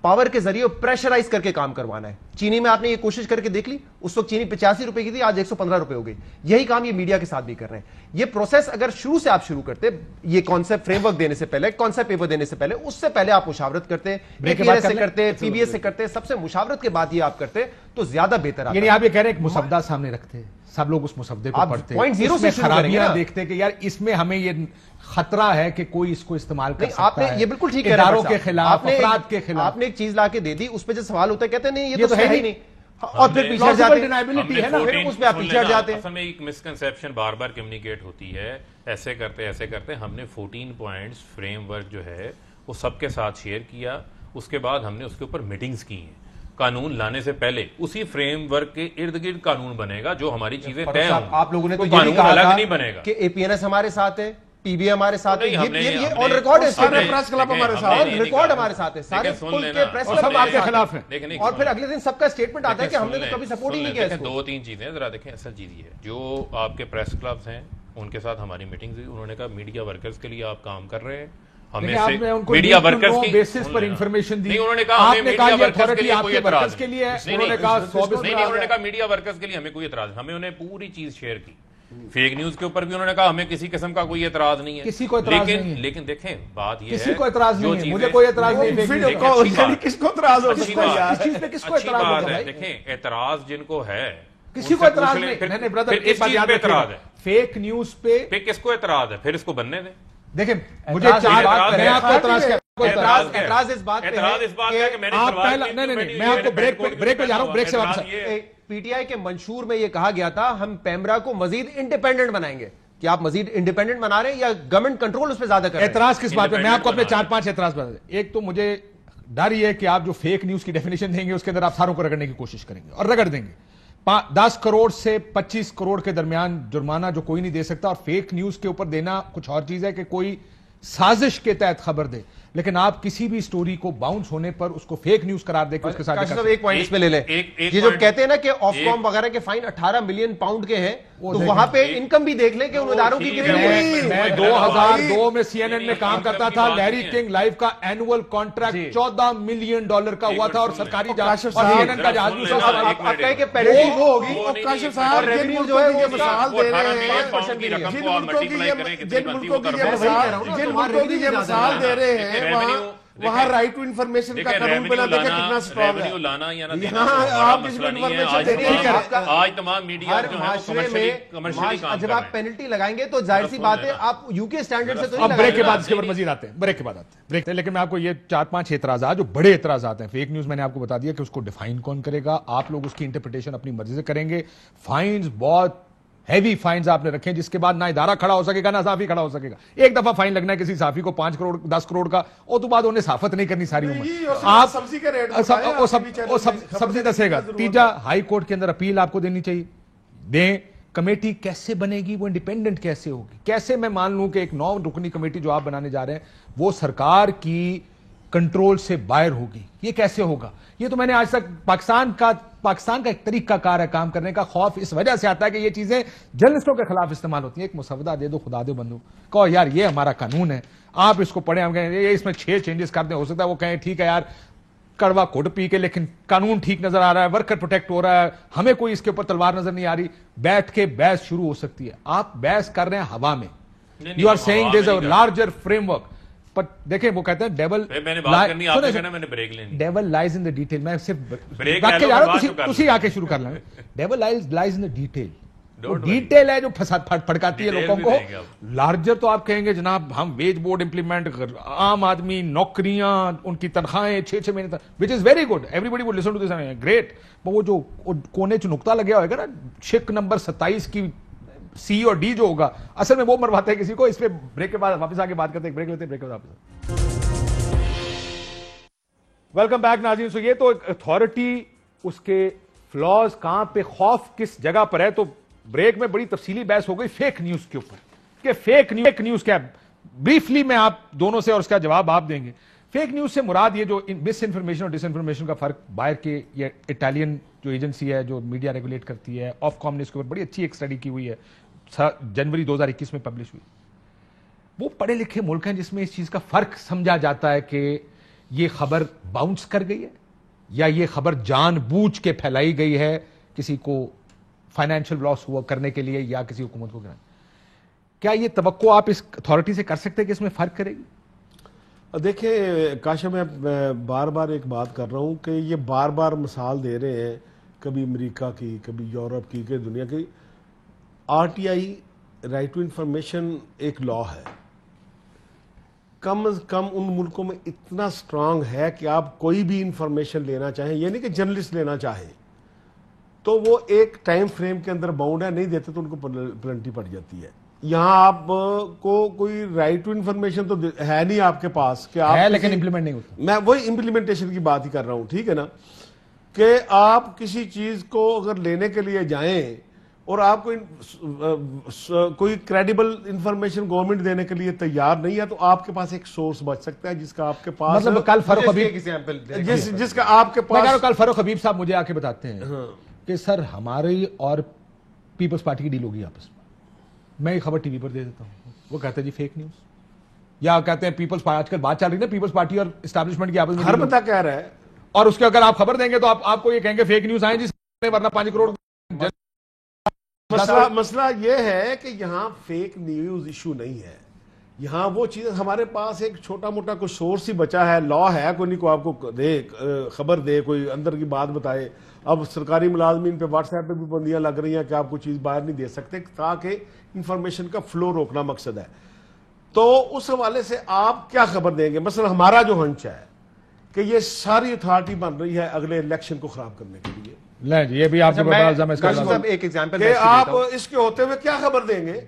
Speaker 3: پاور کے ذریعے پریشرائز کر کے کام کروانا ہے. چینی میں آپ نے یہ کوشش کر کے دیکھ لی, اس وقت چینی 85 روپے کی تھی, آج 115 روپے ہو گئی. یہی کام یہ میڈیا کے ساتھ بھی کر رہے ہیں. یہ پروسیس اگر شروع سے آپ شروع کرتے, یہ کانسیپٹ فریم ورک دینے سے پہلے, کانسیپٹ پیپر دینے سے پہلے, اس سے پہلے آپ مشاورت کرتے, APNS سے کرتے, PBA سے کرتے, سب سے مشاورت کے بعد یہ آپ کرتے تو زیادہ بہتر آتا.
Speaker 1: یعنی آپ یہ کہہ رہے ہیں ایک مسودہ سامنے رکھتے, سب لوگ اس مسودے کو پڑھتے,
Speaker 3: .0 سے
Speaker 1: خرابیاں دیکھتے کہ یار اس میں ہمیں یہ خطرہ ہے کہ کوئی اس کو استعمال کر سکتا ہے.
Speaker 3: آپ نے یہ بالکل ٹھیک ہے,
Speaker 1: اداروں کے خلاف, افراد کے خلاف.
Speaker 3: آپ نے ایک چیز لا کے دے دی, اس پہ جو سوال ہوتا ہے کہتے ہیں نہیں یہ تو ہے ہی نہیں, اور پھر پیچھے ہٹ جاتے ہیں, اس پہ آپ پیچھے ہٹ جاتے ہیں.
Speaker 4: اصل میں ایک مسکنسیپشن بار بار کمیونیکیٹ ہوتی ہے, ایسے کرتے ہم نے 14 پوائنٹس فریم ورک جو ہے وہ سب کے ساتھ شیئر کیا. اس کے بعد ہم نے اس کے اوپر میٹنگز کی ہیں. قانون لانے سے پہلے اسی فریم ورک کے ارد گرد قانون بنے گا جو ہماری چیزیں طے ہوں.
Speaker 3: آپ لوگوں نے تو یہ بھی کہا تھا کہ APNS ہمارے ساتھ ہے, PBA ہمارے ساتھ ہے, یہ آن ریکارڈ ہے, پریس کلب ہمارے ساتھ ہے, ریکارڈ ہمارے ساتھ ہے, سارے پریس کلب آپ کے خلاف ہیں, اور پھر اگلے دن سب کا اسٹیٹمنٹ آتا ہے کہ ہم نے تو کبھی سپورٹ ہی نہیں کیا.
Speaker 4: 2-3 چیزیں ذرا دیکھیں. اصل چیز یہ ہے جو آپ کے پریس کلبز ہیں ان کے ساتھ ہماری میٹنگز ہوئی, انہوں نے کہا میڈیا ورکرز کے لیے آپ کام کر رہے ہیں, ہمیں سے میڈیا ورکرز کی
Speaker 1: بیسس پر انفارمیشن دی.
Speaker 4: نہیں, انہوں نے کہا ہمیں میڈیا ورکرز کے لیے کوئی اعتراض
Speaker 1: کے لیے,
Speaker 4: انہوں نے کہا انہوں نے کہا میڈیا ورکرز کے لیے ہمیں کوئی اعتراض, ہمیں انہیں پوری چیز شیئر کی. فیک نیوز کے اوپر بھی انہوں نے کہا ہمیں کسی قسم کا کوئی اعتراض نہیں ہے,
Speaker 1: کسی کو اعتراض نہیں ہے.
Speaker 4: لیکن دیکھیں بات یہ ہے
Speaker 1: کسی کو اعتراض نہیں ہے, مجھے کوئی اعتراض نہیں ہے.
Speaker 2: کس کو اعتراض ہو سکتا ہے,
Speaker 1: اس چیز پہ کس کو اعتراض ہوگا بھائی؟
Speaker 4: دیکھیں اعتراض جن کو ہے
Speaker 1: کسی کو اعتراض نہیں. نہیں برادر, ایک بات یاد رکھیں, فیک نیوز پہ
Speaker 4: کس کو اعتراض ہے, پھر اس کو بننے دیں.
Speaker 1: دیکھیں مجھے 4 میں آپ کو اعتراض
Speaker 3: کو اعتراض اس بات پہ ہے کہ
Speaker 1: میں آپ کو بریک پہ جا رہا ہوں، بریک سے واپس
Speaker 3: پی ٹی آئی کے منشور میں یہ کہا گیا تھا ہم پیمرا کو مزید انڈیپینڈنٹ بنائیں گے. کیا آپ مزید انڈیپینڈنٹ بنا رہے ہیں یا گورنمنٹ کنٹرول اس پہ زیادہ کر رہے ہیں؟
Speaker 1: اعتراض کس بات پہ؟ میں آپ کو اپنے 4-5 اعتراض بتا دیں. ایک تو مجھے ڈر یہ ہے کہ آپ جو فیک نیوز کی ڈیفینیشن دیں گے اس کے اندر آپ ساروں کو رگڑنے کی کوشش کریں گے اور رگڑ دیں گے. 10 کروڑ سے 25 کروڑ کے درمیان جرمانہ جو کوئی نہیں دے سکتا، اور فیک نیوز کے اوپر دینا کچھ اور چیز ہے کہ کوئی سازش کے تحت خبر دے، لیکن آپ کسی بھی سٹوری کو باؤنس ہونے پر اس کو فیک نیوز قرار دے کے اس کے ساتھ
Speaker 3: ایک پوائنٹ اس پہ لے لیں. یہ جو کہتے ہیں نا کہ آف کام وغیرہ کے فائن 18 ملین پاؤنڈ کے ہیں، تو وہاں پہ انکم بھی دیکھ لیں کہ ان اداروں کی
Speaker 1: میں 2002 میں CNN میں کام کرتا تھا. لیری کنگ لائف کا اینوئل کانٹریکٹ $14 ملین کا ہوا تھا، اور سرکاری جہاز CNN کا جہاز بھی
Speaker 3: آپ کہیں کہ پیڈلٹی وہ ہوگی.
Speaker 2: کاشف صاحب ریونیو جو ہے یہ مثال دے رہے ہیں، جن ملکوں کی یہ مثال دے رہے ہیں وہاں رائٹ ٹو انفارمیشن کا قانون بنا دیکھیں کتنا سٹرانگ ہے.
Speaker 4: لانا یا نہ
Speaker 2: یہاں آپ کسی کو انفارمیشن دے رہے ہیں.
Speaker 4: آج تمام میڈیا جو ہے کمرشلی کام
Speaker 3: جب آپ پینلٹی لگائیں گے تو ظاہر سی بات ہے آپ یو کے اسٹینڈرڈ سے تو نہیں.
Speaker 1: اب بریک کے بعد اس کے اوپر مزید آتے ہیں، بریک کے بعد آتے ہیں. لیکن میں آپ کو یہ 4-5 اعتراضات جو بڑے اعتراضات ہیں. فیک نیوز میں نے آپ کو بتا دیا کہ اس کو ڈیفائن کون کرے گا، آپ لوگ اس کی انٹرپریٹیشن اپنی مرضی سے کریں گے. فائنز بہت ہیوی فائنز آپ نے رکھے جس کے بعد نہ ادارہ کھڑا ہو سکے گا نہ صحافی کھڑا ہو سکے گا. ایک دفعہ فائن لگنا ہے کسی صحافی کو 5 کروڑ 10 کروڑ کا، اور تو بعد انہیں صحافت نہیں کرنی ساری عمر. آپ سبزی دسے گا. تیجا، ہائی کورٹ کے اندر اپیل آپ کو دینی چاہیے، دیں. کمیٹی کیسے بنے گی، وہ انڈیپینڈنٹ کیسے ہوگی؟ کیسے میں مان لوں کہ ایک 9 رکنی کمیٹی جو آپ بنانے جا رہے ہیں وہ سرکار کی کنٹرول سے باہر ہوگی؟ یہ کیسے ہوگا؟ یہ تو میں نے آج تک پاکستان کا ایک طریقہ کار ہے کام کرنے کا. خوف اس وجہ سے آتا ہے کہ یہ چیزیں جرنلسٹوں کے خلاف استعمال ہوتی ہیں. ایک مسودہ دے دو، خدا دے بندو، کہو یار یہ ہمارا قانون ہے، آپ اس کو پڑھیں، ہم کہیں اس میں 6 چینجز کر دیں. ہو سکتا ہے وہ کہیں ٹھیک ہے یار کڑوا کوٹ پی کے، لیکن قانون ٹھیک نظر آ رہا ہے، ورکر پروٹیکٹ ہو رہا ہے، ہمیں کوئی اس کے اوپر تلوار نظر نہیں آ رہی. بیٹھ کے بحث شروع ہو سکتی ہے. آپ بحث کر رہے ہیں ہوا میں. You are seeing there is a larger framework. پر دیکھیں وہ کہتے ہیں dual lies in the detail. میں صرف رکھ کے جا رہا ہوں، تسی آ کے شروع کر لیں. Devil lies in the detail. Detail ہے جو پھڑکاتی ہے لوگوں کو. لارجر تو آپ کہیں گے جناب ہم ویج بورڈ امپلیمنٹ، عام آدمی نوکریاں، ان کی تنخواہیں 6 مہینے تک، which is very good, everybody will listen to this, great. وہ جو کونے چ نقطہ لگیا ہوئے گا نا، شک نمبر 27 کی سی اور ڈی جو ہوگا، اصل میں وہ مرواتا ہے کسی کو. اس پہ بریک کے بعد واپس آ کے بات کرتے ہیں. بریک لیتے ہیں، بریک کے بعد واپس. ویلکم بیک ناظرین. سو یہ تو اتھارٹی، اس کے فلاز کہاں پہ، خوف کس جگہ پر ہے. تو بریک میں بڑی تفصیلی بحث ہو گئی فیک نیوز کے اوپر کہ فیک نیوز کیا ہے. بریفلی میں آپ دونوں سے اور اس کا جواب آپ دیں گے. فیک نیوز سے مراد یہ جو مس انفارمیشن اور ڈس انفارمیشن کا فرق باہر کے، یہ اٹالین جو ایجنسی ہے جو میڈیا ریگولیٹ کرتی ہے، آف کام نے اس کے اوپر بڑی اچھی ایک اسٹڈی کی ہوئی ہے، جنوری 2021 میں پبلش ہوئی. وہ پڑھے لکھے ملک ہیں جس میں اس چیز کا فرق سمجھا جاتا ہے کہ یہ خبر باؤنس کر گئی ہے یا یہ خبر جان بوجھ کے پھیلائی گئی ہے کسی کو فائنینشیل لاس ہوا کرنے کے لیے یا کسی حکومت کو کرنے. کیا یہ توقع آپ اس اتھارٹی سے کر سکتے ہیں کہ اس میں فرق کرے گی؟
Speaker 2: دیکھیں کاشا، میں بار بار ایک بات کر رہا ہوں کہ یہ بار بار مثال دے رہے ہیں، کبھی امریکہ کی، کبھی یورپ کی، کہ دنیا کی. RTI رائٹ ٹو انفارمیشن ایک لا ہے، کم از کم ان ملکوں میں اتنا سٹرانگ ہے کہ آپ کوئی بھی انفارمیشن لینا چاہیں، یہ نہیں کہ جرنلسٹ لینا چاہے تو وہ ایک ٹائم فریم کے اندر باؤنڈ ہے، نہیں دیتے تو ان کو پلنٹی پڑ جاتی ہے. یہاں آپ کو کوئی رائٹ ٹو انفارمیشن تو ہے نہیں آپ کے پاس کہ آپ،
Speaker 1: لیکن امپلیمنٹ نہیں ہوتا. میں
Speaker 2: وہی امپلیمنٹیشن کی بات ہی کر رہا ہوں، ٹھیک ہے نا، کہ آپ کسی چیز کو اگر لینے کے لیے جائیں اور آپ کو کوئی کریڈیبل انفارمیشن گورنمنٹ دینے کے لیے تیار نہیں ہے تو آپ کے پاس ایک سورس بچ سکتا ہے جس کا آپ کے پاس،
Speaker 1: مطلب کل فاروق حبیب
Speaker 2: جس کا آپ کے پاس،
Speaker 1: کل فاروق حبیب صاحب مجھے آ کے بتاتے ہیں کہ سر ہماری اور پیپلز پارٹی کی ڈیل ہوگی آپس میں، میں یہ خبر ٹی وی پر دے دیتا ہوں، وہ کہتے ہیں جی فیک نیوز. یا کہتے ہیں پیپلز پارٹی، آج کل بات چل رہی ہے نا پیپلز پارٹی اور اسٹیبلشمنٹ کی آپس میں،
Speaker 2: ہر بندہ کہہ رہا ہے،
Speaker 1: اور اس کے اگر آپ خبر دیں گے تو آپ کو یہ کہیں گے فیک نیوز آئیں جس ورنہ 5 کروڑ.
Speaker 2: مسئلہ یہ ہے کہ یہاں فیک نیوز ایشو نہیں ہے، یہاں وہ چیز ہمارے پاس ایک چھوٹا موٹا کوئی سورس ہی بچا ہے، لا ہے کوئی نہیں، کو آپ کو دے خبر دے، کوئی اندر کی بات بتائے. اب سرکاری ملازمین پہ واٹس ایپ پہ بھی پابندیاں لگ رہی ہیں کہ آپ کو چیز باہر نہیں دے سکتے، تاکہ انفارمیشن کا فلو روکنا مقصد ہے. تو اس حوالے سے آپ کیا خبر دیں گے؟ مثلا ہمارا جو ہنچ ہے کہ یہ ساری اتھارٹی بن رہی ہے اگلے الیکشن کو خراب کرنے کے لیے.
Speaker 1: لیں جی یہ بھی آپ
Speaker 3: ایک ایگزامپل
Speaker 2: کہ آپ اس کے ہوتے ہوئے کیا خبر دیں گے؟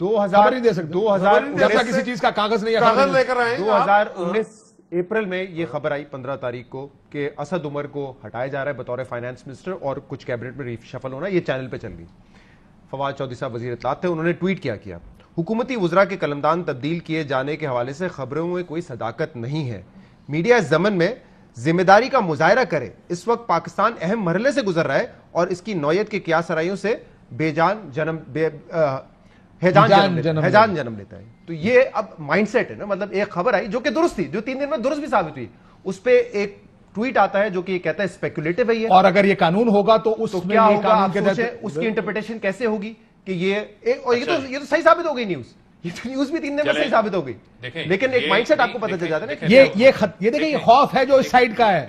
Speaker 1: 2019 کسی چیز کا کاغذ نہیں ہے,
Speaker 2: کاغذ لے کر آئیں.
Speaker 3: 2019 اپریل میں یہ خبر آئی 15 تاریخ کو کہ اسد عمر کو ہٹایا جا رہا ہے بطور فائنانس منسٹر اور کچھ کیبنٹ میں ریشفل ہونا. یہ چینل پہ چل گئی. فواد چودھری صاحب وزیر اطلاعات تھے, انہوں نے ٹویٹ کیا حکومتی وزراء کے قلمدان تبدیل کیے جانے کے حوالے سے خبروں میں کوئی صداقت نہیں ہے. میڈیا اس زمن میں ذمہ داری کا مظاہرہ کرے. اس وقت پاکستان اہم مرحلے سے گزر رہا ہے اور اس کی نوعیت کے قیاس آرائیوں سے ہیجان جنم لیتا ہے. تو یہ اب مائنڈ سیٹ ہے نا, مطلب ایک خبر آئی جو کہ درست تھی, جو 3 دن میں درست بھی ثابت ہوئی, اس پہ ایک ٹویٹ آتا ہے جو کہ یہ کہتا ہے اسپیکولیٹو ہے یہ,
Speaker 1: اور اگر یہ قانون ہوگا تو اس میں
Speaker 3: کیا ہوگا, آپ سوچیں اس کی انٹرپریٹیشن کیسے ہوگی کہ یہ تو صحیح ثابت ہو گئی نیوز. یہ تو نیوز بھی 3 دن میں صحیح ثابت ہو گئی, لیکن ایک مائنڈ سیٹ آپ کو پتہ چل جاتا ہے نا.
Speaker 1: یہ دیکھیں یہ خوف ہے جو اس سائڈ کا ہے.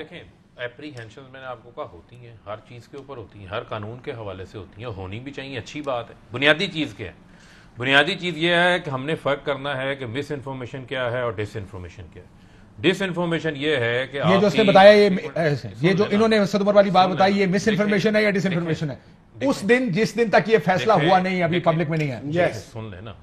Speaker 4: اپریہینشن میں نے آپ کو کہا ہوتی ہیں, ہر چیز کے اوپر ہوتی ہیں, ہر قانون کے حوالے سے ہوتی ہیں, ہونی بھی چاہیے, اچھی بات ہے. بنیادی چیز کیا ہے؟ بنیادی چیز یہ ہے کہ ہم نے فرق کرنا ہے کہ مس انفارمیشن کیا ہے اور ڈس انفارمیشن کیا ہے. ڈس انفارمیشن یہ ہے کہ
Speaker 1: یہ جو اس نے بتایا, یہ جو انہوں نے اسد عمر والی بات بتائی, یہ مس انفارمیشن ہے یا ڈس انفارمیشن ہے؟ اس دن جس دن تک یہ فیصلہ ہوا نہیں, ابھی پبلک میں نہیں ہے.
Speaker 4: سن لیں نا,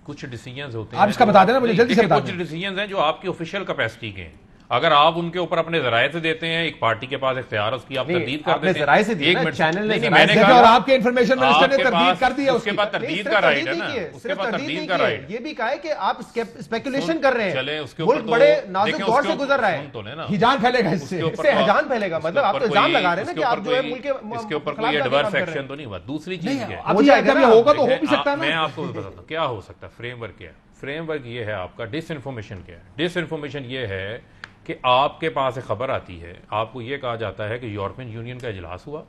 Speaker 4: کچھ ڈیسیجنز ہوتے ہیں,
Speaker 1: آپ اس کا بتا دینا مجھے جلدی سے.
Speaker 4: کچھ ڈیسیجنز ہیں جو آپ کی آفیشیل کیپیسٹی کے ہیں, اگر آپ ان کے اوپر اپنے ذرائع سے دیتے ہیں, ایک پارٹی کے پاس اختیار اس کی آپ تردید کر دیتے ہیں. ایک منٹ, چینل نے
Speaker 1: میں نے کہا, اور آپ کے انفارمیشن منسٹر نے تردید کر دی ہے,
Speaker 4: اس کے بعد تردید کا رائٹ ہے نا, اس کے بعد تردید کا رائٹ.
Speaker 3: یہ بھی کہا ہے کہ آپ اسپیکولیشن کر رہے ہیں,
Speaker 4: اس کے
Speaker 3: ملک بڑے نازک دور سے گزر رہا ہے,
Speaker 1: ہجان پھیلے گا, اس سے
Speaker 3: ہجان پھیلے گا. مطلب آپ تو الزام لگا رہے ہیں نا کہ آپ جو ہے ملک کے
Speaker 4: اس کے اوپر کوئی ایڈورس ایکشن تو نہیں ہوا. دوسری چیز ہے,
Speaker 1: ابھی اگر یہ ہوگا تو ہو بھی سکتا ہے.
Speaker 4: میں آپ کو بتاتا ہوں کیا ہو سکتا ہے. فریم ورک کیا ہے؟ فریم ورک یہ ہے آپ کا. ڈس انفارمیشن کیا ہے؟ ڈس انفارمیشن یہ ہے کہ آپ کے پاس ایک خبر آتی ہے, آپ کو یہ کہا جاتا ہے کہ یورپین یونین کا اجلاس ہوا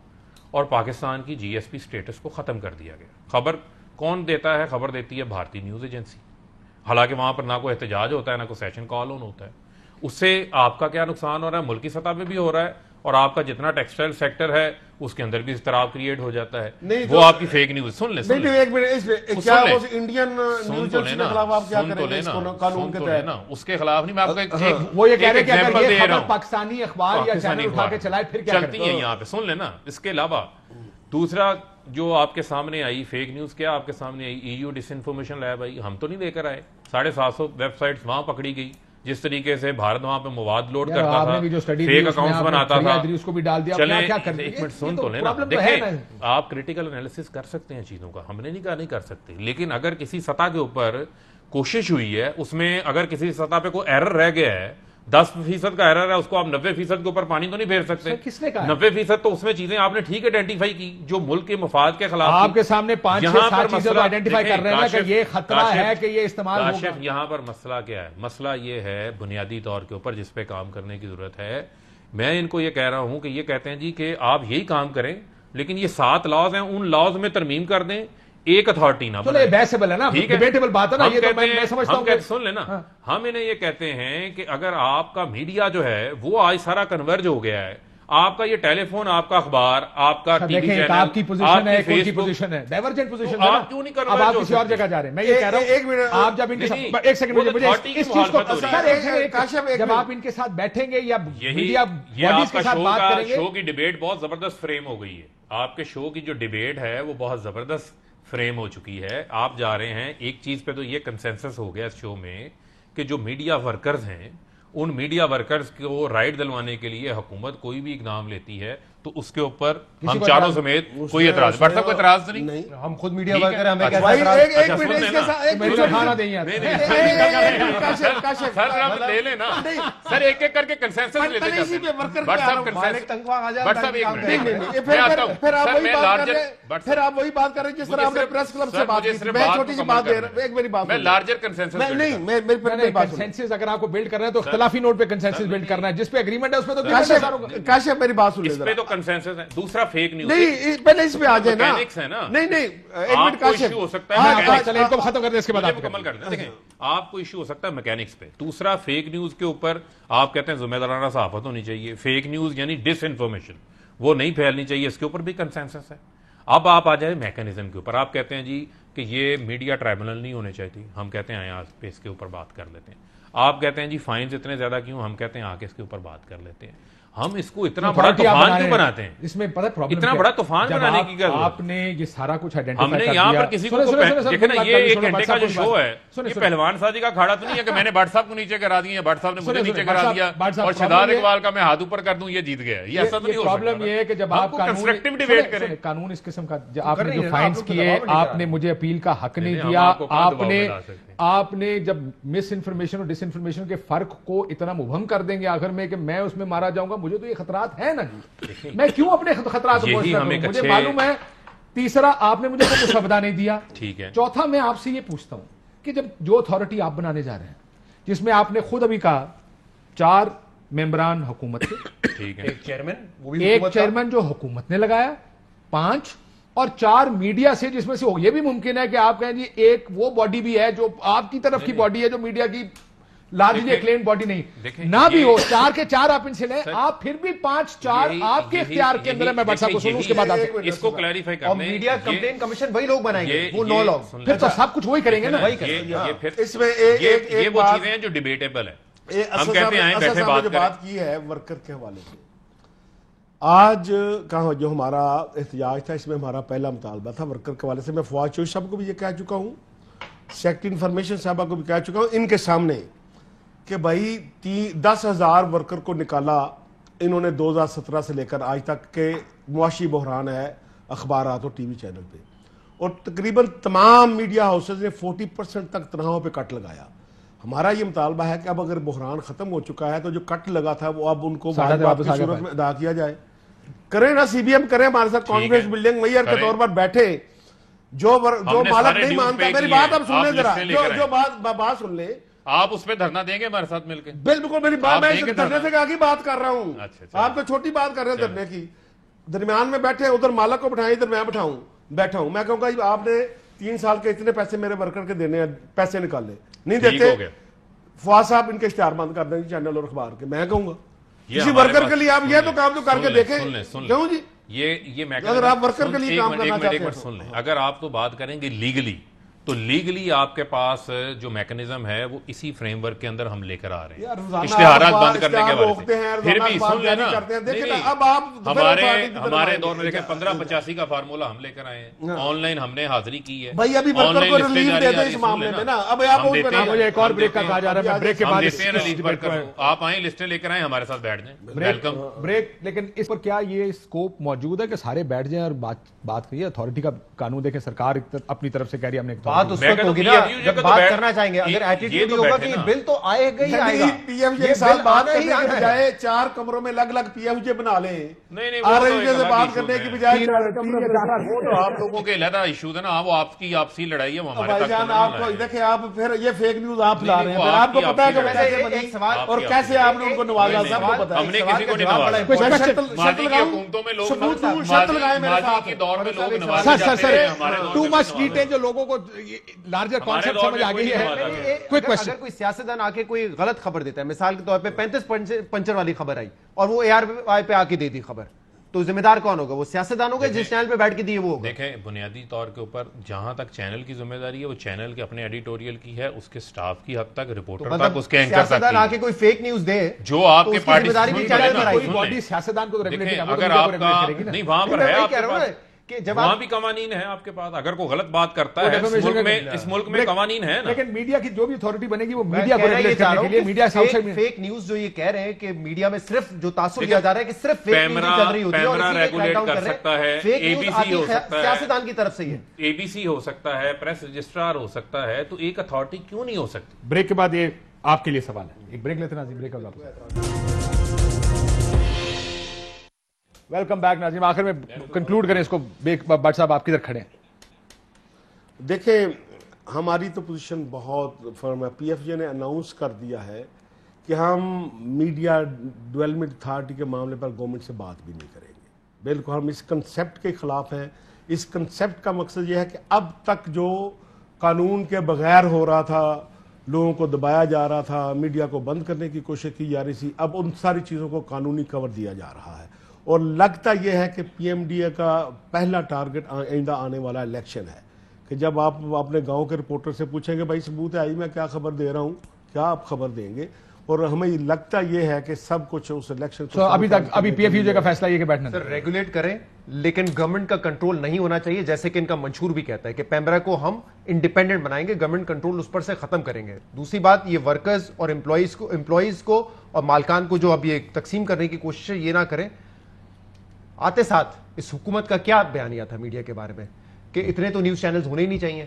Speaker 4: اور پاکستان کی جی ایس پی سٹیٹس کو ختم کر دیا گیا. خبر کون دیتا ہے؟ خبر دیتی ہے بھارتی نیوز ایجنسی. حالانکہ وہاں پر نہ کوئی احتجاج ہوتا ہے, نہ کوئی سیشن کال آن ہوتا ہے. اس سے آپ کا کیا نقصان ہو رہا ہے؟ ملکی سطح پہ بھی ہو رہا ہے, اور آپ کا جتنا ٹیکسٹائل سیکٹر ہے اس کے اندر بھی اضطراب کریٹ ہو جاتا ہے. وہ آپ کی فیک نیوز. سن لیں
Speaker 2: انڈین نیوز کے خلاف آپ کیا کریں گے قانون کے تحت؟
Speaker 4: اس کے خلاف نہیں, میں آپ کو
Speaker 1: وہ یہ کہہ رہے ہیں کہ اگر یہ خبر پاکستانی اخبار یا چینل اٹھا کے چلائے پھر کیا
Speaker 4: چلتی ہیں یہاں پہ. سن لیں نا. اس کے علاوہ دوسرا جو آپ کے سامنے آئی فیک نیوز, کیا آپ کے سامنے آئی؟ ای یو ڈس انفارمیشن لیب آئی. ہم تو نہیں لے کر آئے. 750 ویب سائٹس وہاں پکڑی گئی. جس طریقے سے بھارت وہاں پہ مواد لوڈ کرتا تھا, فیک اکاؤنٹس بناتا تھا.
Speaker 1: اس کو بھی ڈال دیا.
Speaker 4: چلیں ایک منٹ سن تو لینا. دیکھیں آپ کریٹیکل انالیسس کر سکتے ہیں چیزوں کا, ہم نے نہیں کہا نہیں کر سکتے, لیکن اگر کسی سطح کے اوپر کوشش ہوئی ہے, اس میں اگر کسی سطح پہ کوئی ایرر رہ گیا ہے, 10% کا ایرر ہے, اس کو آپ 90% کے اوپر پانی تو نہیں پھیر سکتے. 90% تو اس میں چیزیں آپ نے ٹھیک آئیڈینٹیفائی کی جو ملک کے مفاد کے خلاف.
Speaker 1: آپ کے سامنے 5-6 چیزیں آئیڈینٹیفائی کر رہے ہیں کہ یہ خطرہ ہے کہ یہ استعمال ہوگا.
Speaker 4: یہاں پر مسئلہ کیا ہے؟ مسئلہ یہ ہے بنیادی طور کے اوپر جس پہ کام کرنے کی ضرورت ہے. میں ان کو یہ کہہ رہا ہوں کہ یہ کہتے ہیں جی کہ آپ یہی کام کریں, لیکن یہ 7 لاز ہیں, ان لاز میں ترمیم کر دیں, ایک اتھارٹی نہ
Speaker 1: بنائیں. بیسیبل ہے نا, ڈیبیٹیبل بات ہے نا, یہ تو میں سمجھتا ہوں.
Speaker 4: سن لینا, ہم انہیں یہ کہتے ہیں کہ اگر آپ کا میڈیا جو ہے وہ آج سارا کنورج ہو گیا ہے, آپ کا یہ ٹیلی فون, آپ کا اخبار, آپ کا ٹی وی چینل,
Speaker 1: آپ کی پوزیشن ہے, کوئی کی پوزیشن ہے, ڈائیورجنٹ پوزیشن ہے.
Speaker 4: آپ کیوں نہیں کر رہے؟
Speaker 1: اب آپ کسی اور جگہ جا رہے ہیں. میں یہ کہہ رہا ہوں ایک منٹ, آپ جب ان کے ساتھ ایک سیکنڈ مجھے اس چیز کو جب آپ ان کے ساتھ بیٹھیں گے یا میڈیا باڈیز کے ساتھ بات کریں گے,
Speaker 4: شو کی ڈیبیٹ بہت زبردست فریم ہو گئی ہے. آپ کے شو کی جو ڈیبیٹ ہے وہ بہت زبردست فریم ہو چکی ہے. آپ جا رہے ہیں ایک چیز پہ, تو یہ کنسنسس ہو گیا اس شو میں کہ جو میڈیا ورکرز ہیں, ان میڈیا ورکرز کو رائٹ دلوانے کے لیے حکومت کوئی بھی اقدام لیتی ہے تو اس کے اوپر ہم چاروں سمیت کوئی اعتراض. بٹ صاحب کوئی اعتراض نہیں,
Speaker 3: ہم خود میڈیا ورکر ہیں, ہمیں
Speaker 2: سر
Speaker 4: لے لینا سر, ایک ایک کر کے کنسنسس لیتے جاتے ہیں. بٹ صاحب
Speaker 2: پھر آپ وہی بات کر رہے ہیں جس طرح آپ نے پریس کلب سے بات کی. میں چھوٹی سی بات دے رہا ہوں, ایک میری بات,
Speaker 4: میں لارجر کنسنسس
Speaker 2: نہیں, میری بات
Speaker 1: کنسنسس اگر آپ کو بلڈ کرنا ہے تو اختلافی نوٹ پہ کنسنسس بلڈ کرنا ہے, جس پہ اگریمنٹ ہے اس پہ تو
Speaker 2: کاشف میری بات سن لے.
Speaker 4: کنسنسس ہے. دوسرا فیک نیوز
Speaker 2: نہیں, پہلے اس پہ آ جائے نا. نہیں ایک منٹ کا
Speaker 4: ایشو ہو سکتا ہے,
Speaker 1: چلیں ان کو ختم کر دیں, اس کے بعد
Speaker 4: مکمل کر دیں. دیکھیں آپ کو ایشو ہو سکتا ہے میکینکس پہ. دوسرا فیک نیوز کے اوپر آپ کہتے ہیں ذمہ دارانہ صحافت ہونی چاہیے. فیک نیوز یعنی ڈس انفارمیشن وہ نہیں پھیلنی چاہیے, اس کے اوپر بھی کنسنسس ہے. اب آپ آ جائیں میکینزم کے اوپر. آپ کہتے ہیں جی کہ یہ میڈیا ٹرائبونل نہیں ہونے چاہیے. ہم کہتے ہیں آج پہ اس کے اوپر بات کر لیتے ہیں. آپ کہتے ہیں جی فائنز اتنے زیادہ کیوں, ہم کہتے ہیں آ کے اس کے اوپر بات کر لیتے ہیں. ہم اس کو اتنا بڑا طوفان کیوں بناتے ہیں؟
Speaker 1: اس میں پتہ پرابلم
Speaker 4: اتنا بڑا طوفان بنانے کی کیا
Speaker 1: آپ نے یہ سارا کچھ آئیڈینٹیفائی
Speaker 4: ہم نے یہاں پر کسی کو دیکھیں نا, یہ 1 گھنٹے کا جو شو ہے یہ پہلوان سازی کا کھاڑا تو نہیں ہے کہ میں نے بٹ صاحب کو نیچے کرا دیا, بٹ صاحب نے مجھے نیچے کرا دیا اور شہزاد اقبال کا میں ہاتھ اوپر کر دوں یہ جیت گیا. یہ ایسا تو نہیں ہو سکتا.
Speaker 1: پرابلم یہ ہے کہ جب آپ
Speaker 4: کنسٹرکٹیو ڈیبیٹ کریں,
Speaker 1: قانون اس قسم کا آپ نے جو فائنز کیے, آپ نے مجھے اپیل کا حق نہیں دیا, آپ نے جب مس انفارمیشن اور ڈس انفارمیشن کے فرق کو اتنا مبہم کر دیں گے آخر میں کہ میں اس میں مارا جاؤں گا, مجھے تو یہ خطرات ہیں نا جی, میں کیوں اپنے خطرات مجھے معلوم ہے. تیسرا, آپ نے مجھے کوئی مسودہ نہیں دیا.
Speaker 4: ٹھیک ہے.
Speaker 1: چوتھا, میں آپ سے یہ پوچھتا ہوں کہ جب جو اتھارٹی آپ بنانے جا رہے ہیں, جس میں آپ نے خود ابھی کہا 4 ممبران حکومت کے, ایک چیئرمین جو حکومت نے لگایا, 5 اور 4 میڈیا سے, جس میں سے یہ بھی ممکن ہے کہ آپ کہیں جی ایک وہ باڈی بھی ہے جو آپ کی طرف کی باڈی ہے جو میڈیا کی لارجلی ایکلیم باڈی نہیں, نہ بھی ہو. 4 کے 4 آپ ان سے لیں, آپ پھر بھی 5-4 آپ کے اختیار کے اندر ہے. میں بٹ صاحب کو سنوں اس کے بعد
Speaker 4: اس کو کلیریفائی کرنے.
Speaker 3: اور میڈیا کمپلین کمشن وہی لوگ بنائیں گے, وہ 9 لوگ,
Speaker 1: پھر تو سب کچھ وہی کریں گے نا.
Speaker 2: اس میں
Speaker 4: یہ وہ چیزیں ہیں جو ڈیبیٹیبل ہیں. ہم کہتے ہیں بیٹھے
Speaker 2: بات کی ہے ورکر کے حوالے سے. آج کہاں جو ہمارا احتجاج تھا, اس میں ہمارا پہلا مطالبہ تھا ورکر کے حوالے سے. میں فواد چوہدری صاحب کو بھی یہ کہہ چکا ہوں, سیکٹری انفارمیشن صاحبہ کو بھی کہہ چکا ہوں ان کے سامنے کہ بھائی 10,000 ورکر کو نکالا انہوں نے 2017 سے لے کر آج تک کے معاشی بحران ہے اخبارات اور ٹی وی چینل پہ, اور تقریباً تمام میڈیا ہاؤسز نے 40% تک تنخواہوں پہ کٹ لگایا. ہمارا یہ مطالبہ ہے کہ اب اگر بحران ختم ہو چکا ہے تو جو کٹ لگا تھا وہ اب ان کو کی صورت میں ادا کیا جائے. کریں نا, سی بی ایم کریں ہمارے ساتھ کانفرنس بلڈنگ میئر کے طور پر بیٹھے, جو مالک نہیں مانتا. میری بات اب سن لیں ذرا, جو بات سن لیں.
Speaker 4: آپ اس پہ دھرنا دیں گے ہمارے ساتھ مل کے؟
Speaker 2: بالکل, میری بات, میں دھرنے سے آگے بات کر رہا ہوں. آپ تو چھوٹی بات کر رہے ہیں دھرنے کی. درمیان میں بیٹھے, ادھر مالک کو بٹھائیں, ادھر میں بیٹھا ہوں. میں کہوں گا آپ نے 3 سال کے اتنے پیسے میرے ورکر کے دینے ہیں, پیسے نکال لیں, نہیں دیتے فواد صاحب ان کے اشتہار بند کر دیں گے چینل اور اخبار کے. میں کہوں گا کسی ورکر کے لیے آپ یہ تو کام تو کر کے دیکھیں. کیوں جی,
Speaker 4: یہ
Speaker 2: اگر آپ ورکر کے لیے کام کرنا چاہتے ہیں,
Speaker 4: سن لیں. اگر آپ تو بات کریں گے لیگلی, تو لیگلی آپ کے پاس جو میکنزم ہے وہ اسی فریم ورک کے اندر ہم لے کر آ رہے ہیں. اشتہارات بند کرنے کے بارے میں پھر بھی سن لینا, ہمارے دور میں دیکھیں 1585 کا فارمولا ہم لے کر آئے ہیں. آن لائن ہم نے حاضری کی ہے.
Speaker 2: بھائی ابھی ورکر کو ریلیف دے دیں اس معاملے میں نا. اب آپ
Speaker 1: مجھے ایک اور بریک کا کہا جا رہا ہے, بریک کے بعد
Speaker 4: آپ آئیں لسٹیں لے کر آئیں, ہمارے ساتھ بیٹھ جائیں. Welcome
Speaker 1: break. لیکن اس پر کیا یہ اسکوپ موجود ہے کہ سارے بیٹھ جائیں اور بات کریے؟ اتھارٹی کا قانون دیکھیں, سرکار اپنی طرف سے کہہ رہی ہے ہم نے
Speaker 3: بات اس وقت ہوگی نا جب بات کرنا چاہیں گے. اگر ایٹیٹیوڈ یہ ہوگا کہ بل تو آئے گا ہی آئے گا.
Speaker 2: پی ایف جے کے ساتھ بات کرنے کے بجائے 4 کمروں میں الگ الگ پی ایف جے بنا لیں. آر ایف جے سے بات کرنے کی بجائے
Speaker 4: وہ تو آپ لوگوں کے علیحدہ ایشوز ہے نا, وہ آپ کی آپسی لڑائی ہے, وہ ہمارے
Speaker 2: بھائی جان آپ کو دیکھیں, آپ پھر یہ فیک نیوز آپ لا رہے ہیں. آپ کو پتا ہے کہ ایک سوال اور کیسے آپ نے ان کو نوازا, سب کو پتا ہے.
Speaker 4: ہم نے کسی کو نہیں نوازا. ماضی کی حکومتوں میں لوگ, ماضی کے دور میں لوگ نوازے جاتے ہیں.
Speaker 1: ٹو مچ ڈیٹیل جو لوگوں کو لارجر کانسیپٹ سمجھ آ گئی ہے.
Speaker 3: اگر کوئی سیاستدان آ کے کوئی غلط خبر دیتا ہے, مثال کے طور پہ 35 پنچر والی خبر آئی اور وہ ARI پہ آ کے دے دی خبر, تو ذمہ دار کون ہوگا؟ وہ سیاستدان ہوگا جس چینل پہ بیٹھ کے دیے وہ ہوگا.
Speaker 4: دیکھیں بنیادی طور کے اوپر جہاں تک چینل کی ذمہ داری ہے وہ چینل کے اپنے ایڈیٹوریل کی ہے, اس کے سٹاف کی حد تک, رپورٹر تک, اس کے اینکر تک.
Speaker 3: سیاستدان آ کے کوئی فیک نیوز دے
Speaker 4: جو آپ کے پارٹی
Speaker 3: ذمہ داری بھی چینل پر آئی.
Speaker 1: باڈی سیاستدان کو ریگولیٹ کرے گا.
Speaker 4: اگر آپ کا نہیں وہاں پر ہے, آپ کے پاس وہاں بھی قوانین ہے آپ کے پاس. اگر کوئی غلط بات کرتا ہے اس ملک میں قوانین ہے نا.
Speaker 1: لیکن میڈیا کی جو بھی اتھارٹی بنے گی وہ میڈیا کو ریگولیٹ کرنے کے لیے. میڈیا
Speaker 3: فیک نیوز جو یہ کہہ رہے ہیں کہ میڈیا میں صرف جو تاثر دیا جا رہا ہے کہ صرف فیک نیوز چل رہی ہوتی ہے اور اسی کو کریک ڈاؤن کر رہے ہیں. فیک نیوز ہو سکتا ہے سیاستدان کی طرف سے, یہ
Speaker 4: ABC ہو سکتا ہے, پریس رجسٹرار ہو سکتا ہے, تو ایک اتھارٹی کیوں نہیں ہو سکتی؟
Speaker 1: بریک کے بعد یہ آپ کے لیے سوال ہے. ایک بریک لیتے ناظرین, بریک کا ویلکم بیک ناظرین. آخر میں کنکلوڈ کریں اس کو, بٹ صاحب آپ کدھر کھڑے ہیں؟
Speaker 2: دیکھیں ہماری تو پوزیشن بہت فرم ہے. پی ایف جے نے اناؤنس کر دیا ہے کہ ہم میڈیا ڈیولپمنٹ اتھارٹی کے معاملے پر گورنمنٹ سے بات بھی نہیں کریں گے. بالکل ہم اس کنسیپٹ کے خلاف ہیں. اس کنسیپٹ کا مقصد یہ ہے کہ اب تک جو قانون کے بغیر ہو رہا تھا, لوگوں کو دبایا جا رہا تھا, میڈیا کو بند کرنے کی کوشش کی جا رہی تھی, اب ان ساری چیزوں کو قانونی کور دیا جا رہا ہے. اور لگتا یہ ہے کہ پی ایم ڈی اے کا پہلا ٹارگٹ آئندہ آنے والا الیکشن ہے, کہ جب آپ اپنے گاؤں کے رپورٹر سے پوچھیں گے بھائی ثبوت ہے آئی میں کیا خبر دے رہا ہوں, کیا آپ خبر دیں گے؟ اور ہمیں لگتا یہ ہے کہ سب کچھ اس الیکشن کو
Speaker 1: ابھی پی ایف یو کا فیصلہ یہ کہ بیٹھنا
Speaker 3: سر ریگولیٹ کریں, لیکن گورنمنٹ کا کنٹرول نہیں ہونا چاہیے, جیسے کہ ان کا منشور بھی کہتا ہے کہ پیمرا کو ہم انڈیپینڈنٹ بنائیں گے, گورنمنٹ کنٹرول اس پر سے ختم کریں گے. دوسری بات, یہ ورکرز اور امپلائیز کو اور مالکان کو جو اب یہ تقسیم کرنے کی کوشش ہے یہ نہ کریں. آتے ساتھ اس حکومت کا کیا بیانیہ تھا میڈیا کے بارے میں کہ اتنے تو نیوز چینلز ہونے ہی نہیں چاہیے.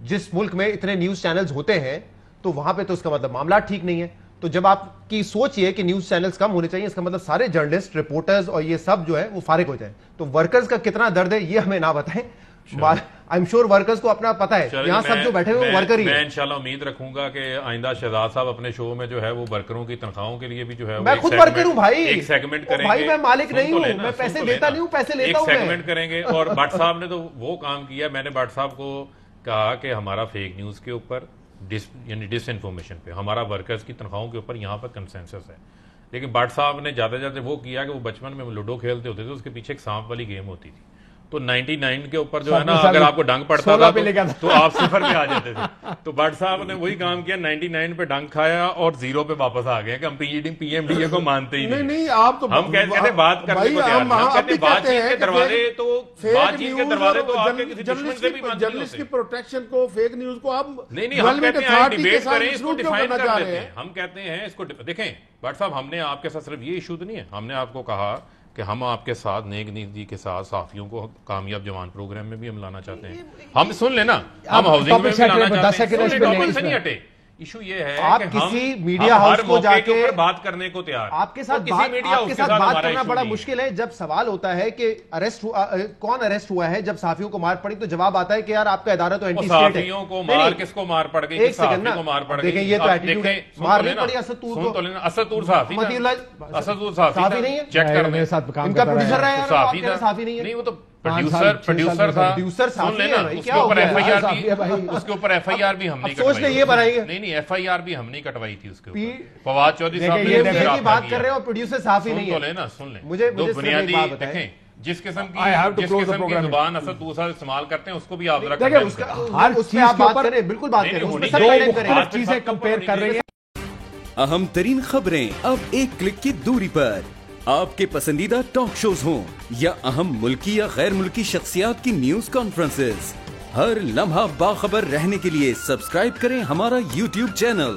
Speaker 3: جس ملک میں اتنے نیوز چینلز ہوتے ہیں تو وہاں پہ تو اس کا مطلب معاملات ٹھیک نہیں ہے. تو جب آپ کی سوچ یہ کہ نیوز چینلز کم ہونے چاہیے, اس کا مطلب سارے جرنلسٹ, رپورٹرز اور یہ سب جو ہے وہ فارغ ہو جائیں. تو ورکرز کا کتنا درد ہے یہ ہمیں نہ بتائیں. آئی ایم شیور ورکرز کو اپنا پتا ہے, یہاں سب جو بیٹھے ہوئے ورکر ہی ہیں.
Speaker 4: میں انشاءاللہ امید رکھوں گا کہ آئندہ شہزاد صاحب اپنے شو میں جو ہے وہ ورکروں کی تنخواہوں کے لیے بھی جو ہے
Speaker 3: میں خود ورکر ہوں بھائی,
Speaker 4: ایک سیگمنٹ کریں گے.
Speaker 3: بھائی میں مالک نہیں ہوں, میں پیسے دیتا نہیں ہوں, پیسے لیتا ہوں.
Speaker 4: ایک سیگمنٹ کریں گے. اور بٹ صاحب نے تو وہ کام کیا, میں نے بٹ صاحب کو کہا کہ ہمارا فیک نیوز کے اوپر یعنی ڈس انفارمیشن پہ, ہمارا ورکرز کی تنخواہوں کے اوپر یہاں پر کنسنسس ہے. لیکن بٹ صاحب نے زیادہ زیادہ وہ کیا کہ وہ بچپن میں لوڈو کھیلتے ہوتے تھے, اس کے پیچھے ایک سانپ والی گیم ہوتی تھی, تو 99 کے اوپر جو ہے نا اگر آپ کو ڈنگ پڑتا تھا تو آپ صفر پہ آ جاتے تھے. تو بٹ صاحب نے وہی کام کیا, 99 پہ ڈنگ کھایا اور 0 پہ واپس آ گئے کہ ہم پی ایم ڈی اے کو مانتے ہی نہیں. ہم کہتے ہیں بات کرنے کو تیار نہیں, ہم کہتے ہیں بات چیت کے دروازے تو بات چیت کے دروازے تو آپ کے کسی دشمن سے بھی بند نہیں
Speaker 2: جرنلسٹ کی پروٹیکشن کو, فیک نیوز کو آپ
Speaker 4: نہیں, ہم کہتے ہیں ڈیبیٹ کریں, اس کو ڈیفائن کر لیتے ہیں. ہم کہتے ہیں اس کو دیکھیں بٹ صاحب, ہم نے آپ کے ساتھ صرف یہ ایشو تو نہیں ہے, ہم نے آپ کو کہا کہ ہم آپ کے ساتھ نیک نیتی کے ساتھ صحافیوں کو کامیاب جوان پروگرام میں بھی ہم لانا چاہتے ہیں. ہم سن لینا, ہم ہاؤسنگ میں بھی لانا چاہتے ہیں. ٹاپک سے نہیں ہٹے, ایشو یہ ہے
Speaker 3: آپ کسی میڈیا ہاؤس کو جا کے
Speaker 4: بات کرنے کو تیار,
Speaker 3: آپ کے ساتھ بات کرنا بڑا مشکل ہے. جب سوال ہوتا ہے کہ کون اریسٹ ہوا ہے, جب صحافیوں کو مار پڑی تو جواب آتا ہے کہ یار آپ کا ادارہ تو اینٹی اسٹیٹ ہے.
Speaker 4: صحافیوں کو مار کس کو مار پڑ گئی, صحافیوں کو مار پڑ گئی.
Speaker 3: دیکھیں یہ تو ایٹیٹیوڈ ہے, مار نہیں پڑی اسد طور کو.
Speaker 4: اسد طور صحافی
Speaker 3: نہیں ہے,
Speaker 4: چیک کر
Speaker 3: میرے ساتھ ان کا پروڈیوسر رہا ہے, صحافی نہیں ہے.
Speaker 4: نہیں, وہ تو پروڈیوسر تھا, سن لینا. اس کے اوپر ایف آئی آر بھی ہم نہیں کٹوائی. نہیں ایف آئی آر بھی ہم نہیں کٹوائی تھی اس کے اوپر. فواد چودھری صاحب
Speaker 3: نے بات کر رہے ہیں اور پروڈیوسر صحافی نہیں ہے.
Speaker 4: سن لینا, سن لیں. مجھے بنیادی دیکھیں جس قسم کی زبان اسد دوسرا استعمال کرتے ہیں اس کو بھی آپ ذرا
Speaker 3: ہر اس میں آپ بات کریں, بالکل بات کریں,
Speaker 1: دو چیزیں کمپیئر کر رہی ہیں.
Speaker 5: اہم ترین خبریں اب ایک کلک کی دوری پر, آپ کے پسندیدہ ٹاک شوز ہوں یا اہم ملکی یا غیر ملکی شخصیات کی نیوز کانفرنسز, ہر لمحہ باخبر رہنے کے لیے سبسکرائب کریں ہمارا یوٹیوب چینل.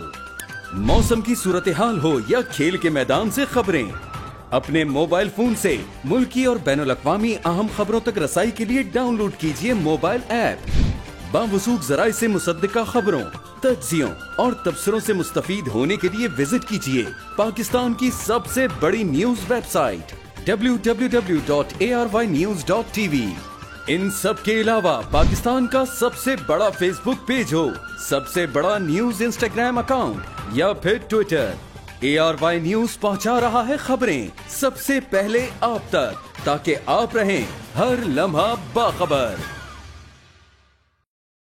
Speaker 5: موسم کی صورتحال ہو یا کھیل کے میدان سے خبریں, اپنے موبائل فون سے ملکی اور بین الاقوامی اہم خبروں تک رسائی کے لیے ڈاؤن لوڈ کیجیے موبائل ایپ. باوثوق ذرائع سے مصدقہ خبروں, تجزیوں اور تبصروں سے مستفید ہونے کے لیے وزٹ کیجیے پاکستان کی سب سے بڑی نیوز ویب سائٹ www.arYnews.tv. ان سب کے علاوہ پاکستان کا سب سے بڑا فیس بک پیج ہو, سب سے بڑا نیوز انسٹاگرام اکاؤنٹ یا پھر ٹویٹر, ARY نیوز پہنچا رہا ہے خبریں سب سے پہلے آپ تک, تاکہ آپ رہیں ہر لمحہ باخبر.